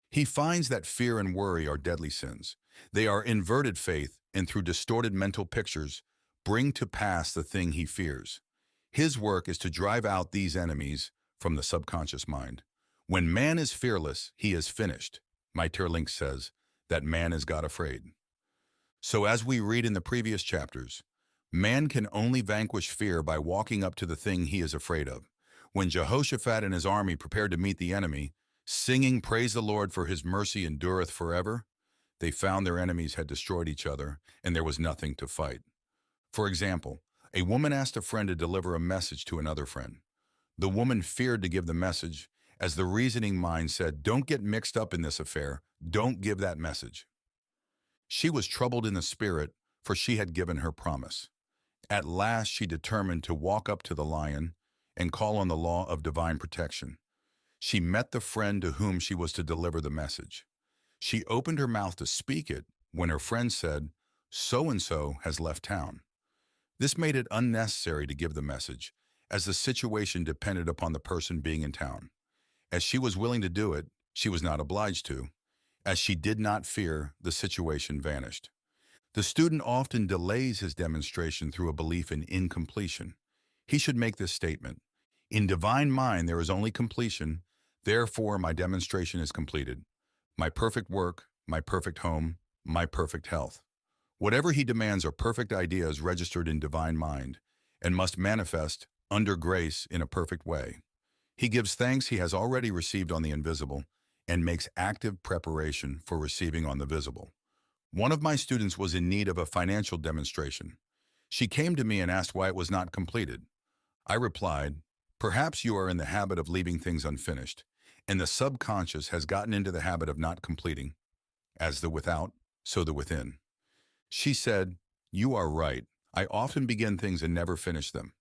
He finds that fear and worry are deadly sins. They are inverted faith, and through distorted mental pictures, bring to pass the thing he fears. His work is to drive out these enemies from the subconscious mind. When man is fearless, he is finished. Maeterlinck says that man is God afraid. So as we read in the previous chapters, man can only vanquish fear by walking up to the thing he is afraid of. When Jehoshaphat and his army prepared to meet the enemy, singing praise the Lord for his mercy endureth forever, they found their enemies had destroyed each other and there was nothing to fight. For example, a woman asked a friend to deliver a message to another friend. The woman feared to give the message, as the reasoning mind said, don't get mixed up in this affair, don't give that message. She was troubled in the spirit, for she had given her promise. At last she determined to walk up to the lion and call on the law of divine protection. She met the friend to whom she was to deliver the message. She opened her mouth to speak it when her friend said, so-and-so has left town. This made it unnecessary to give the message, as the situation depended upon the person being in town. As she was willing to do it, she was not obliged to. As she did not fear, the situation vanished. The student often delays his demonstration through a belief in incompletion. He should make this statement: in divine mind there is only completion, therefore my demonstration is completed. My perfect work, my perfect home, my perfect health. Whatever he demands are perfect ideas registered in divine mind, and must manifest under grace in a perfect way. He gives thanks he has already received on the invisible, and makes active preparation for receiving on the visible. One of my students was in need of a financial demonstration. She came to me and asked why it was not completed. I replied, perhaps you are in the habit of leaving things unfinished, and the subconscious has gotten into the habit of not completing. As the without, so the within. She said, you are right. I often begin things and never finish them.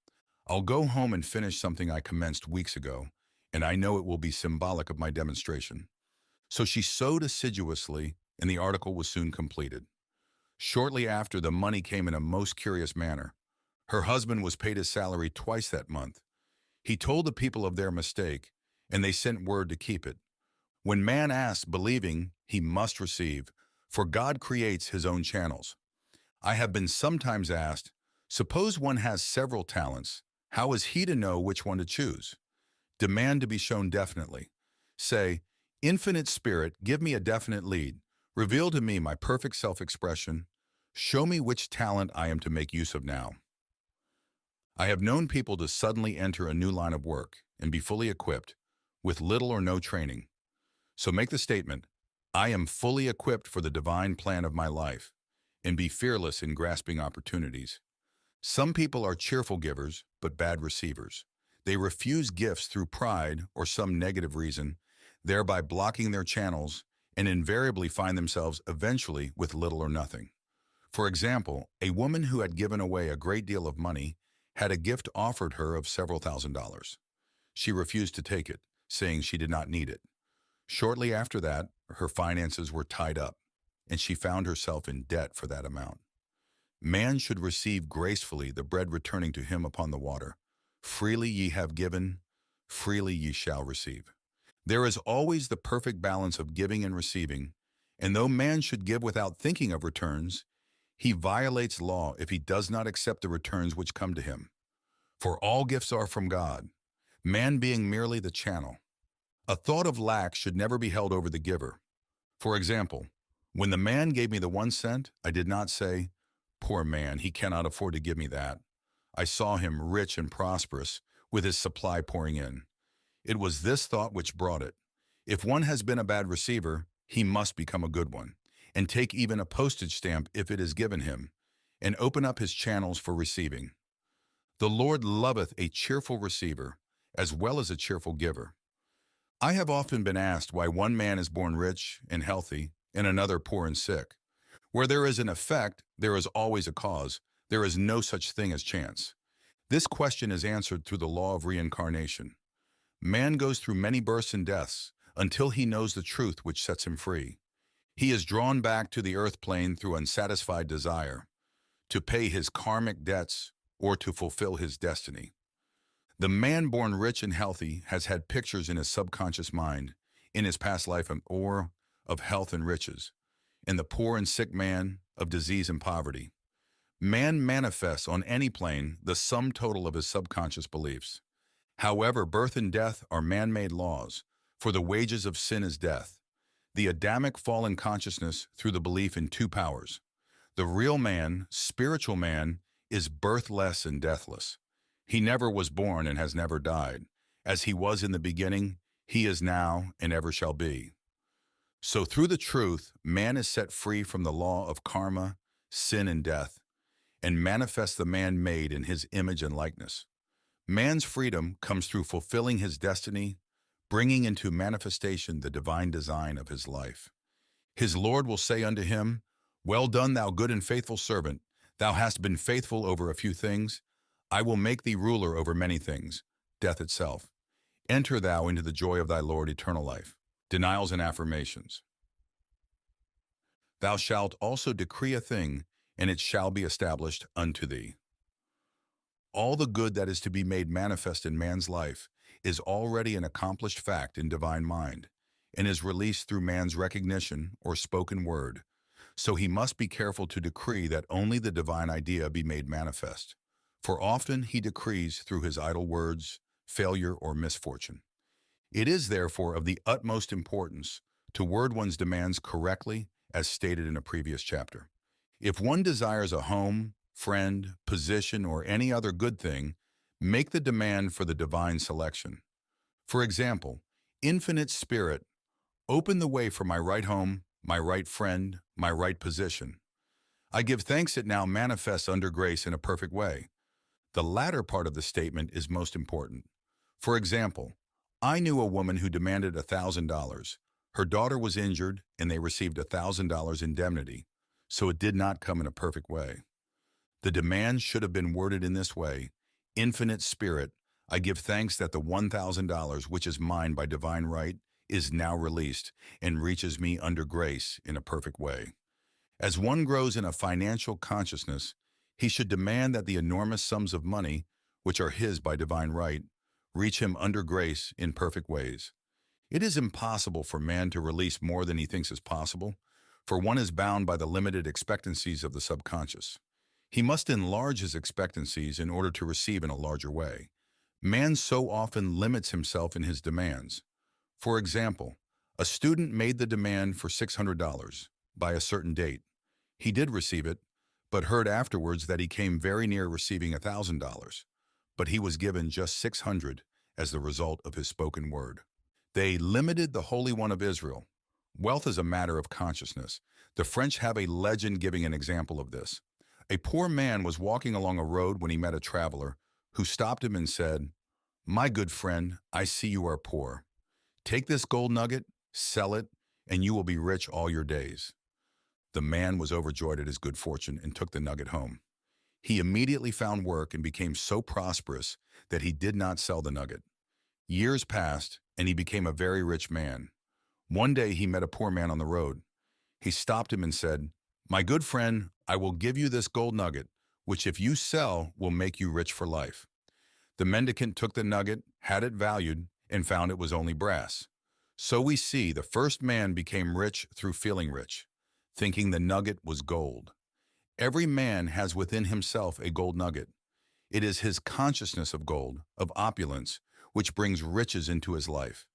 I'll go home and finish something I commenced weeks ago, and I know it will be symbolic of my demonstration. So she sewed assiduously, and the article was soon completed. Shortly after, the money came in a most curious manner. Her husband was paid his salary twice that month. He told the people of their mistake, and they sent word to keep it. When man asks, believing, he must receive, for God creates his own channels. I have been sometimes asked, suppose one has several talents, how is he to know which one to choose? Demand to be shown definitely. Say, Infinite Spirit, give me a definite lead. Reveal to me my perfect self-expression. Show me which talent I am to make use of now. I have known people to suddenly enter a new line of work and be fully equipped with little or no training. So make the statement, I am fully equipped for the divine plan of my life, and be fearless in grasping opportunities. Some people are cheerful givers, but bad receivers. They refuse gifts through pride or some negative reason, thereby blocking their channels, and invariably find themselves eventually with little or nothing. For example, a woman who had given away a great deal of money had a gift offered her of several $1,000s. She refused to take it, saying she did not need it. Shortly after that, her finances were tied up, and she found herself in debt for that amount. Man should receive gracefully the bread returning to him upon the water. Freely ye have given, freely ye shall receive. There is always the perfect balance of giving and receiving, and though man should give without thinking of returns, he violates law if he does not accept the returns which come to him. For all gifts are from God, man being merely the channel. A thought of lack should never be held over the giver. For example, when the man gave me the 1 cent, I did not say, poor man, he cannot afford to give me that. I saw him rich and prosperous, with his supply pouring in. It was this thought which brought it. If one has been a bad receiver, he must become a good one, and take even a postage stamp if it is given him, and open up his channels for receiving. The Lord loveth a cheerful receiver, as well as a cheerful giver. I have often been asked why one man is born rich and healthy, and another poor and sick. Where there is an effect, there is always a cause. There is no such thing as chance. This question is answered through the law of reincarnation. Man goes through many births and deaths until he knows the truth which sets him free. He is drawn back to the earth plane through unsatisfied desire, to pay his karmic debts or to fulfill his destiny. The man born rich and healthy has had pictures in his subconscious mind, in his past life of health and riches, and the poor and sick man of disease and poverty. Man manifests on any plane the sum total of his subconscious beliefs. However, birth and death are man-made laws, for the wages of sin is death. The Adamic fall in consciousness through the belief in two powers. The real man, spiritual man, is birthless and deathless. He never was born and has never died. As he was in the beginning, he is now and ever shall be. So through the truth, man is set free from the law of karma, sin, and death, and manifests the man made in his image and likeness. Man's freedom comes through fulfilling his destiny, bringing into manifestation the divine design of his life. His Lord will say unto him, Well done, thou good and faithful servant. Thou hast been faithful over a few things. I will make thee ruler over many things, death itself. Enter thou into the joy of thy Lord, eternal life. Denials and affirmations. Thou shalt also decree a thing, and it shall be established unto thee. All the good that is to be made manifest in man's life is already an accomplished fact in divine mind, and is released through man's recognition or spoken word. So he must be careful to decree that only the divine idea be made manifest. For often he decrees through his idle words, failure or misfortune. It is therefore of the utmost importance to word one's demands correctly, as stated in a previous chapter. If one desires a home, friend, position, or any other good thing, make the demand for the divine selection. For example, Infinite Spirit, open the way for my right home, my right friend, my right position. I give thanks it now manifests under grace in a perfect way. The latter part of the statement is most important. For example, I knew a woman who demanded $1,000. Her daughter was injured, and they received $1,000 indemnity, so it did not come in a perfect way. The demand should have been worded in this way: Infinite Spirit, I give thanks that the $1,000 which is mine by divine right is now released and reaches me under grace in a perfect way. As one grows in a financial consciousness, he should demand that the enormous sums of money, which are his by divine right, reach him under grace in perfect ways. It is impossible for man to release more than he thinks is possible, for one is bound by the limited expectancies of the subconscious. He must enlarge his expectancies in order to receive in a larger way. Man so often limits himself in his demands. For example, a student made the demand for $600 by a certain date. He did receive it, but heard afterwards that he came very near receiving $1,000, but he was given just 600 as the result of his spoken word. They limited the Holy One of Israel. Wealth is a matter of consciousness. The French have a legend giving an example of this. A poor man was walking along a road when he met a traveler who stopped him and said, "My good friend, I see you are poor. Take this gold nugget, sell it, and you will be rich all your days." The man was overjoyed at his good fortune and took the nugget home. He immediately found work and became so prosperous that he did not sell the nugget. Years passed, and he became a very rich man. One day he met a poor man on the road. He stopped him and said, "My good friend, I will give you this gold nugget, which if you sell will make you rich for life." The mendicant took the nugget, had it valued, and found it was only brass. So we see the first man became rich through feeling rich, thinking the nugget was gold. Every man has within himself a gold nugget. It is his consciousness of gold, of opulence, which brings riches into his life.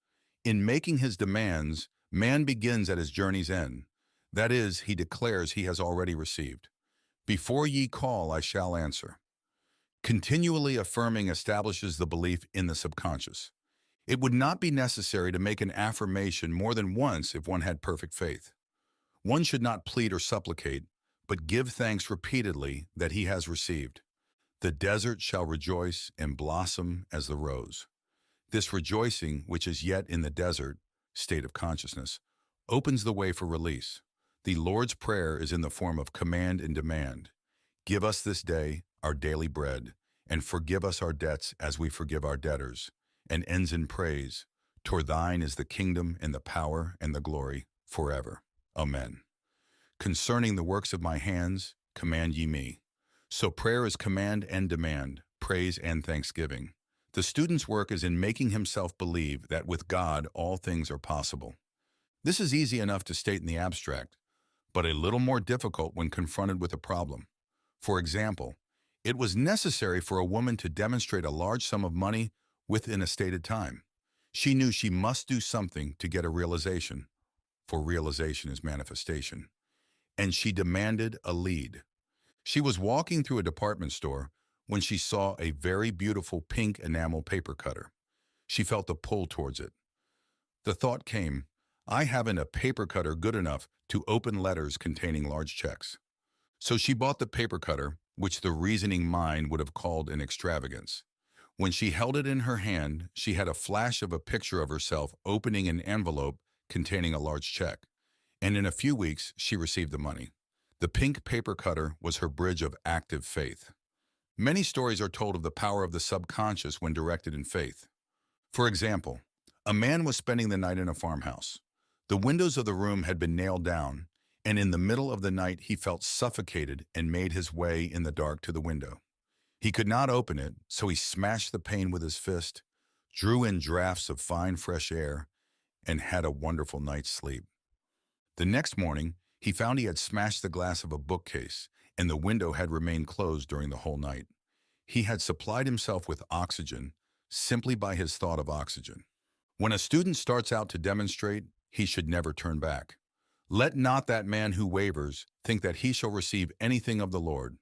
In making his demands, man begins at his journey's end. That is, he declares he has already received. Before ye call, I shall answer. Continually affirming establishes the belief in the subconscious. It would not be necessary to make an affirmation more than once if one had perfect faith. One should not plead or supplicate, but give thanks repeatedly that he has received. The desert shall rejoice and blossom as the rose. This rejoicing, which is yet in the desert, state of consciousness, opens the way for release. The Lord's Prayer is in the form of command and demand. Give us this day our daily bread, and forgive us our debts as we forgive our debtors, and ends in praise. Toward thine is the kingdom and the power and the glory forever. Amen. Concerning the works of my hands, command ye me. So prayer is command and demand, praise and thanksgiving. The student's work is in making himself believe that with God all things are possible. This is easy enough to state in the abstract, but a little more difficult when confronted with a problem. For example, it was necessary for a woman to demonstrate a large sum of money within a stated time. She knew she must do something to get a realization, for realization is manifestation. And she demanded a lead. She was walking through a department store when she saw a very beautiful pink enamel paper cutter. She felt a pull towards it. The thought came, I haven't a paper cutter good enough to open letters containing large checks. So she bought the paper cutter, which the reasoning mind would have called an extravagance. When she held it in her hand, she had a flash of a picture of herself opening an envelope containing a large check, and in a few weeks she received the money. The pink paper cutter was her bridge of active faith. Many stories are told of the power of the subconscious when directed in faith. For example, a man was spending the night in a farmhouse. The windows of the room had been nailed down, and in the middle of the night he felt suffocated and made his way in the dark to the window. He could not open it, so he smashed the pane with his fist, drew in drafts of fine fresh air, and had a wonderful night's sleep. The next morning, he found he had smashed the glass of a bookcase, and the window had remained closed during the whole night. He had supplied himself with oxygen simply by his thought of oxygen. When a student starts out to demonstrate, he should never turn back. Let not that man who wavers think that he shall receive anything of the Lord.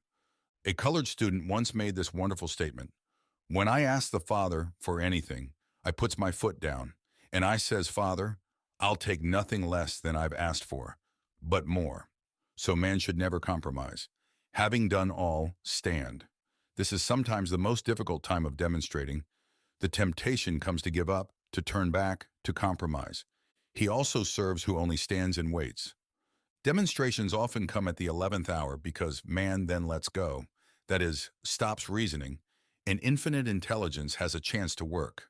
A colored student once made this wonderful statement: when I ask the Father for anything, I puts my foot down, and I says, Father, I'll take nothing less than I've asked for, but more. So man should never compromise. Having done all, stand. This is sometimes the most difficult time of demonstrating. The temptation comes to give up, to turn back, to compromise. He also serves who only stands and waits. Demonstrations often come at the 11th hour because man then lets go. that is, stops reasoning, and infinite intelligence has a chance to work.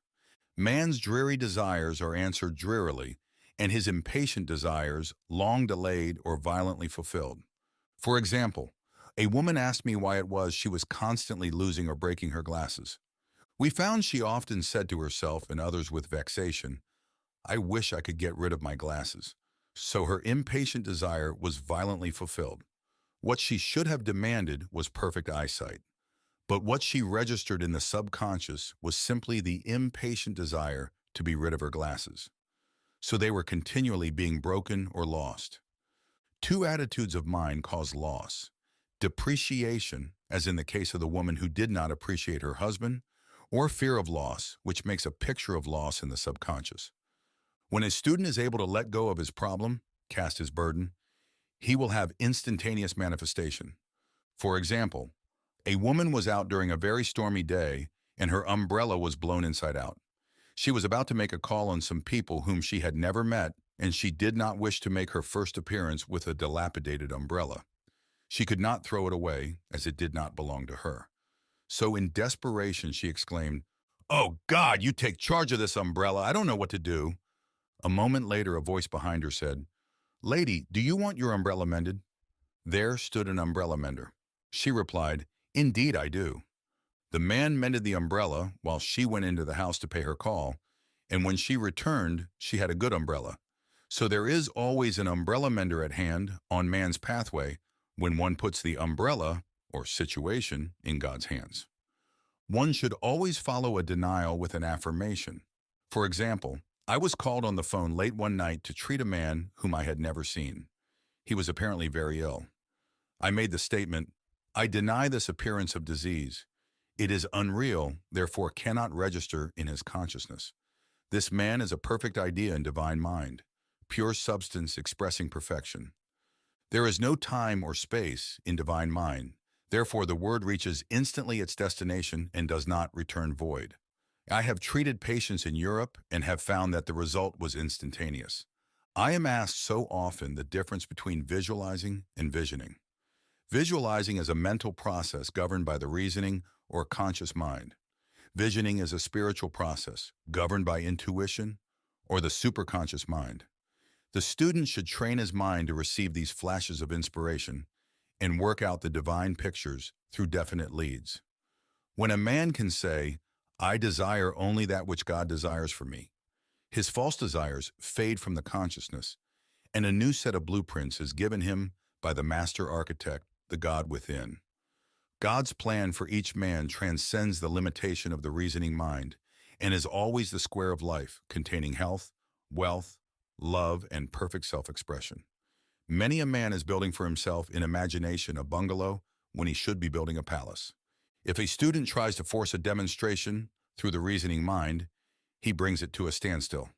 Man's dreary desires are answered drearily, and his impatient desires long delayed or violently fulfilled. For example, a woman asked me why it was she was constantly losing or breaking her glasses. We found she often said to herself and others with vexation, "I wish I could get rid of my glasses." So her impatient desire was violently fulfilled. What she should have demanded was perfect eyesight. But what she registered in the subconscious was simply the impatient desire to be rid of her glasses. So they were continually being broken or lost. Two attitudes of mind cause loss. Depreciation, as in the case of the woman who did not appreciate her husband, or fear of loss, which makes a picture of loss in the subconscious. When a student is able to let go of his problem, cast his burden, he will have instantaneous manifestation. For example, a woman was out during a very stormy day and her umbrella was blown inside out. She was about to make a call on some people whom she had never met, and she did not wish to make her first appearance with a dilapidated umbrella. She could not throw it away, as it did not belong to her. So in desperation, she exclaimed, "Oh God, you take charge of this umbrella. I don't know what to do." A moment later, a voice behind her said, "Lady, do you want your umbrella mended?" There stood an umbrella mender. She replied, "Indeed I do." The man mended the umbrella while she went into the house to pay her call, and when she returned, she had a good umbrella. So there is always an umbrella mender at hand on man's pathway when one puts the umbrella, or situation, in God's hands. One should always follow a denial with an affirmation. For example, I was called on the phone late one night to treat a man whom I had never seen. He was apparently very ill. I made the statement, "I deny this appearance of disease. It is unreal, therefore cannot register in his consciousness. This man is a perfect idea in divine mind, pure substance expressing perfection. There is no time or space in divine mind. Therefore, the word reaches instantly its destination and does not return void. I have treated patients in Europe and have found that the result was instantaneous. I am asked so often the difference between visualizing and visioning. Visualizing is a mental process governed by the reasoning or conscious mind. Visioning is a spiritual process governed by intuition or the superconscious mind. The student should train his mind to receive these flashes of inspiration and work out the divine pictures through definite leads. When a man can say, "I desire only that which God desires for me," his false desires fade from the consciousness, and a new set of blueprints is given him by the master architect, the God within. God's plan for each man transcends the limitation of the reasoning mind and is always the square of life, containing health, wealth, love, and perfect self-expression. Many a man is building for himself in imagination a bungalow when he should be building a palace. If a student tries to force a demonstration through the reasoning mind, he brings it to a standstill.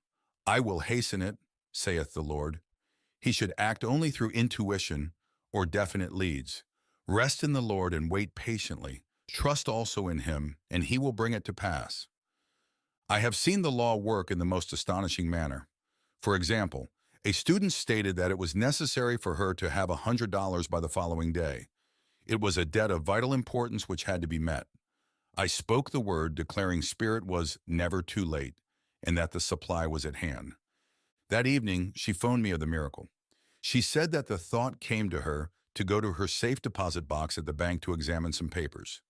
"I will hasten it," saith the Lord. He should act only through intuition or definite leads. Rest in the Lord and wait patiently. Trust also in him, and he will bring it to pass. I have seen the law work in the most astonishing manner. For example, a student stated that it was necessary for her to have $100 by the following day. It was a debt of vital importance which had to be met. I spoke the word, declaring spirit was never too late, and that the supply was at hand. That evening, she phoned me of the miracle. She said that the thought came to her to go to her safe deposit box at the bank to examine some papers.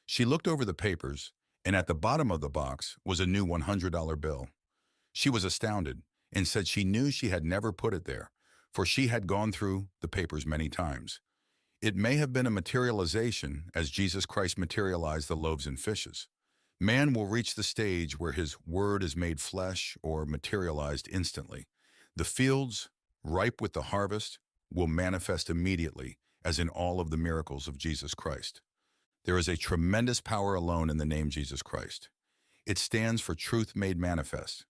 She looked over the papers, and at the bottom of the box was a new $100 bill. She was astounded and said she knew she had never put it there, for she had gone through the papers many times. It may have been a materialization as Jesus Christ materialized the loaves and fishes. Man will reach the stage where his word is made flesh or materialized instantly. The fields, ripe with the harvest, will manifest immediately, as in all of the miracles of Jesus Christ. There is a tremendous power alone in the name Jesus Christ. It stands for truth made manifest.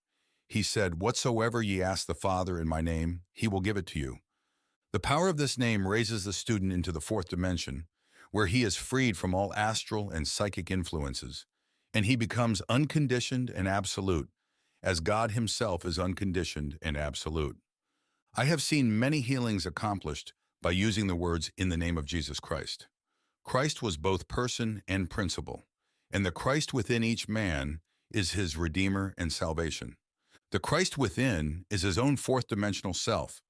He said, "Whatsoever ye ask the Father in my name, he will give it to you." The power of this name raises the student into the fourth dimension, where he is freed from all astral and psychic influences, and he becomes unconditioned and absolute, as God himself is unconditioned and absolute. I have seen many healings accomplished by using the words "in the name of Jesus Christ." Christ was both person and principle, and the Christ within each man is his Redeemer and salvation. The Christ within is his own fourth-dimensional self,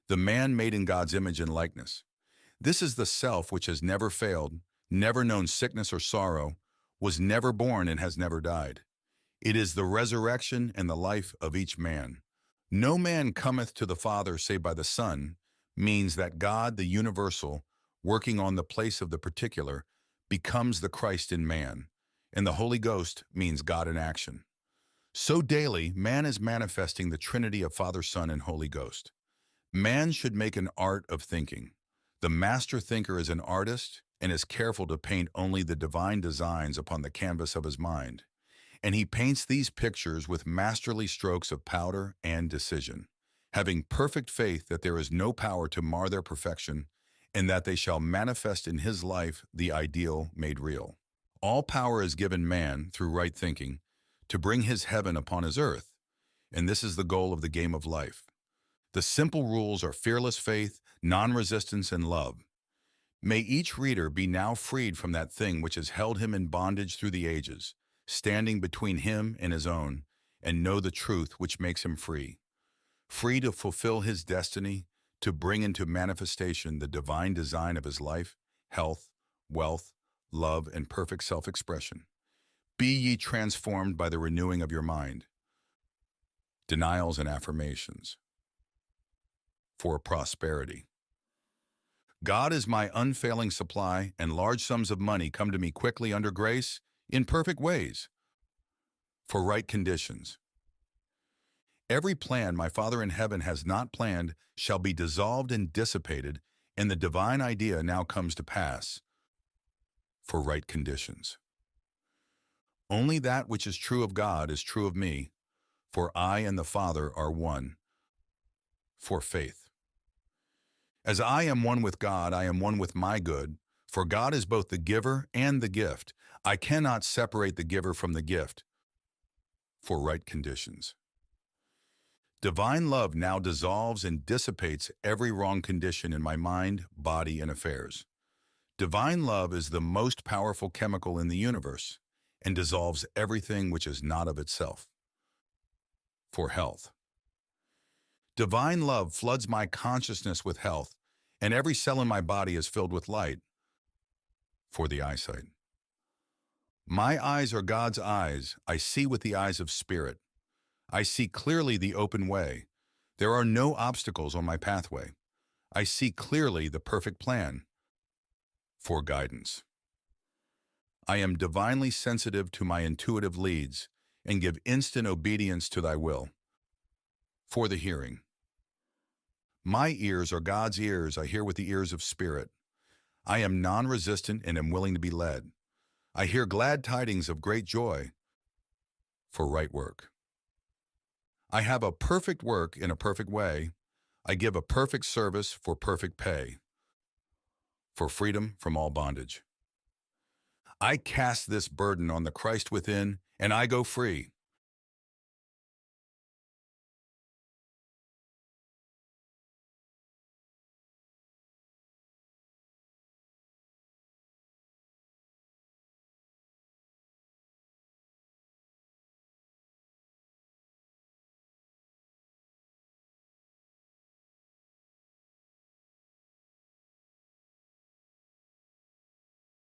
the man made in God's image and likeness. This is the self which has never failed, never known sickness or sorrow, was never born and has never died. It is the resurrection and the life of each man. No man cometh to the Father save by the Son means that God, the universal, working on the place of the particular, becomes the Christ in man, and the Holy Ghost means God in action. So daily, man is manifesting the Trinity of Father, Son, and Holy Ghost. Man should make an art of thinking. The master thinker is an artist and is careful to paint only the divine designs upon the canvas of his mind. And he paints these pictures with masterly strokes of powder and decision, having perfect faith that there is no power to mar their perfection and that they shall manifest in his life the ideal made real. All power is given man, through right thinking, to bring his heaven upon his earth, and this is the goal of the game of life. The simple rules are fearless faith, non-resistance, and love. May each reader be now freed from that thing which has held him in bondage through the ages, standing between him and his own, and know the truth which makes him free. Free to fulfill his destiny, to bring into manifestation the divine design of his life, health, wealth, love, and perfect self-expression. Be ye transformed by the renewing of your mind. Denials and affirmations. For prosperity. God is my unfailing supply, and large sums of money come to me quickly under grace, in perfect ways, for right conditions. Every plan my Father in heaven has not planned shall be dissolved and dissipated, and the divine idea now comes to pass, for right conditions. Only that which is true of God is true of me, for I and the Father are one, for faith. As I am one with God, I am one with my good, for God is both the giver and the gift. I cannot separate the giver from the gift, for right conditions. Divine love now dissolves and dissipates every wrong condition in my mind, body, and affairs. Divine love is the most powerful chemical in the universe and dissolves everything which is not of itself, for health. Divine love floods my consciousness with health, and every cell in my body is filled with light, for the eyesight. My eyes are God's eyes. I see with the eyes of spirit. I see clearly the open way. There are no obstacles on my pathway. I see clearly the perfect plan, for guidance. I am divinely sensitive to my intuitive leads and give instant obedience to thy will, for the hearing. My ears are God's ears. I hear with the ears of spirit. I am non-resistant and am willing to be led. I hear glad tidings of great joy, for right work. I have a perfect work in a perfect way. I give a perfect service for perfect pay, for freedom from all bondage. I cast this burden on the Christ within, and I go free.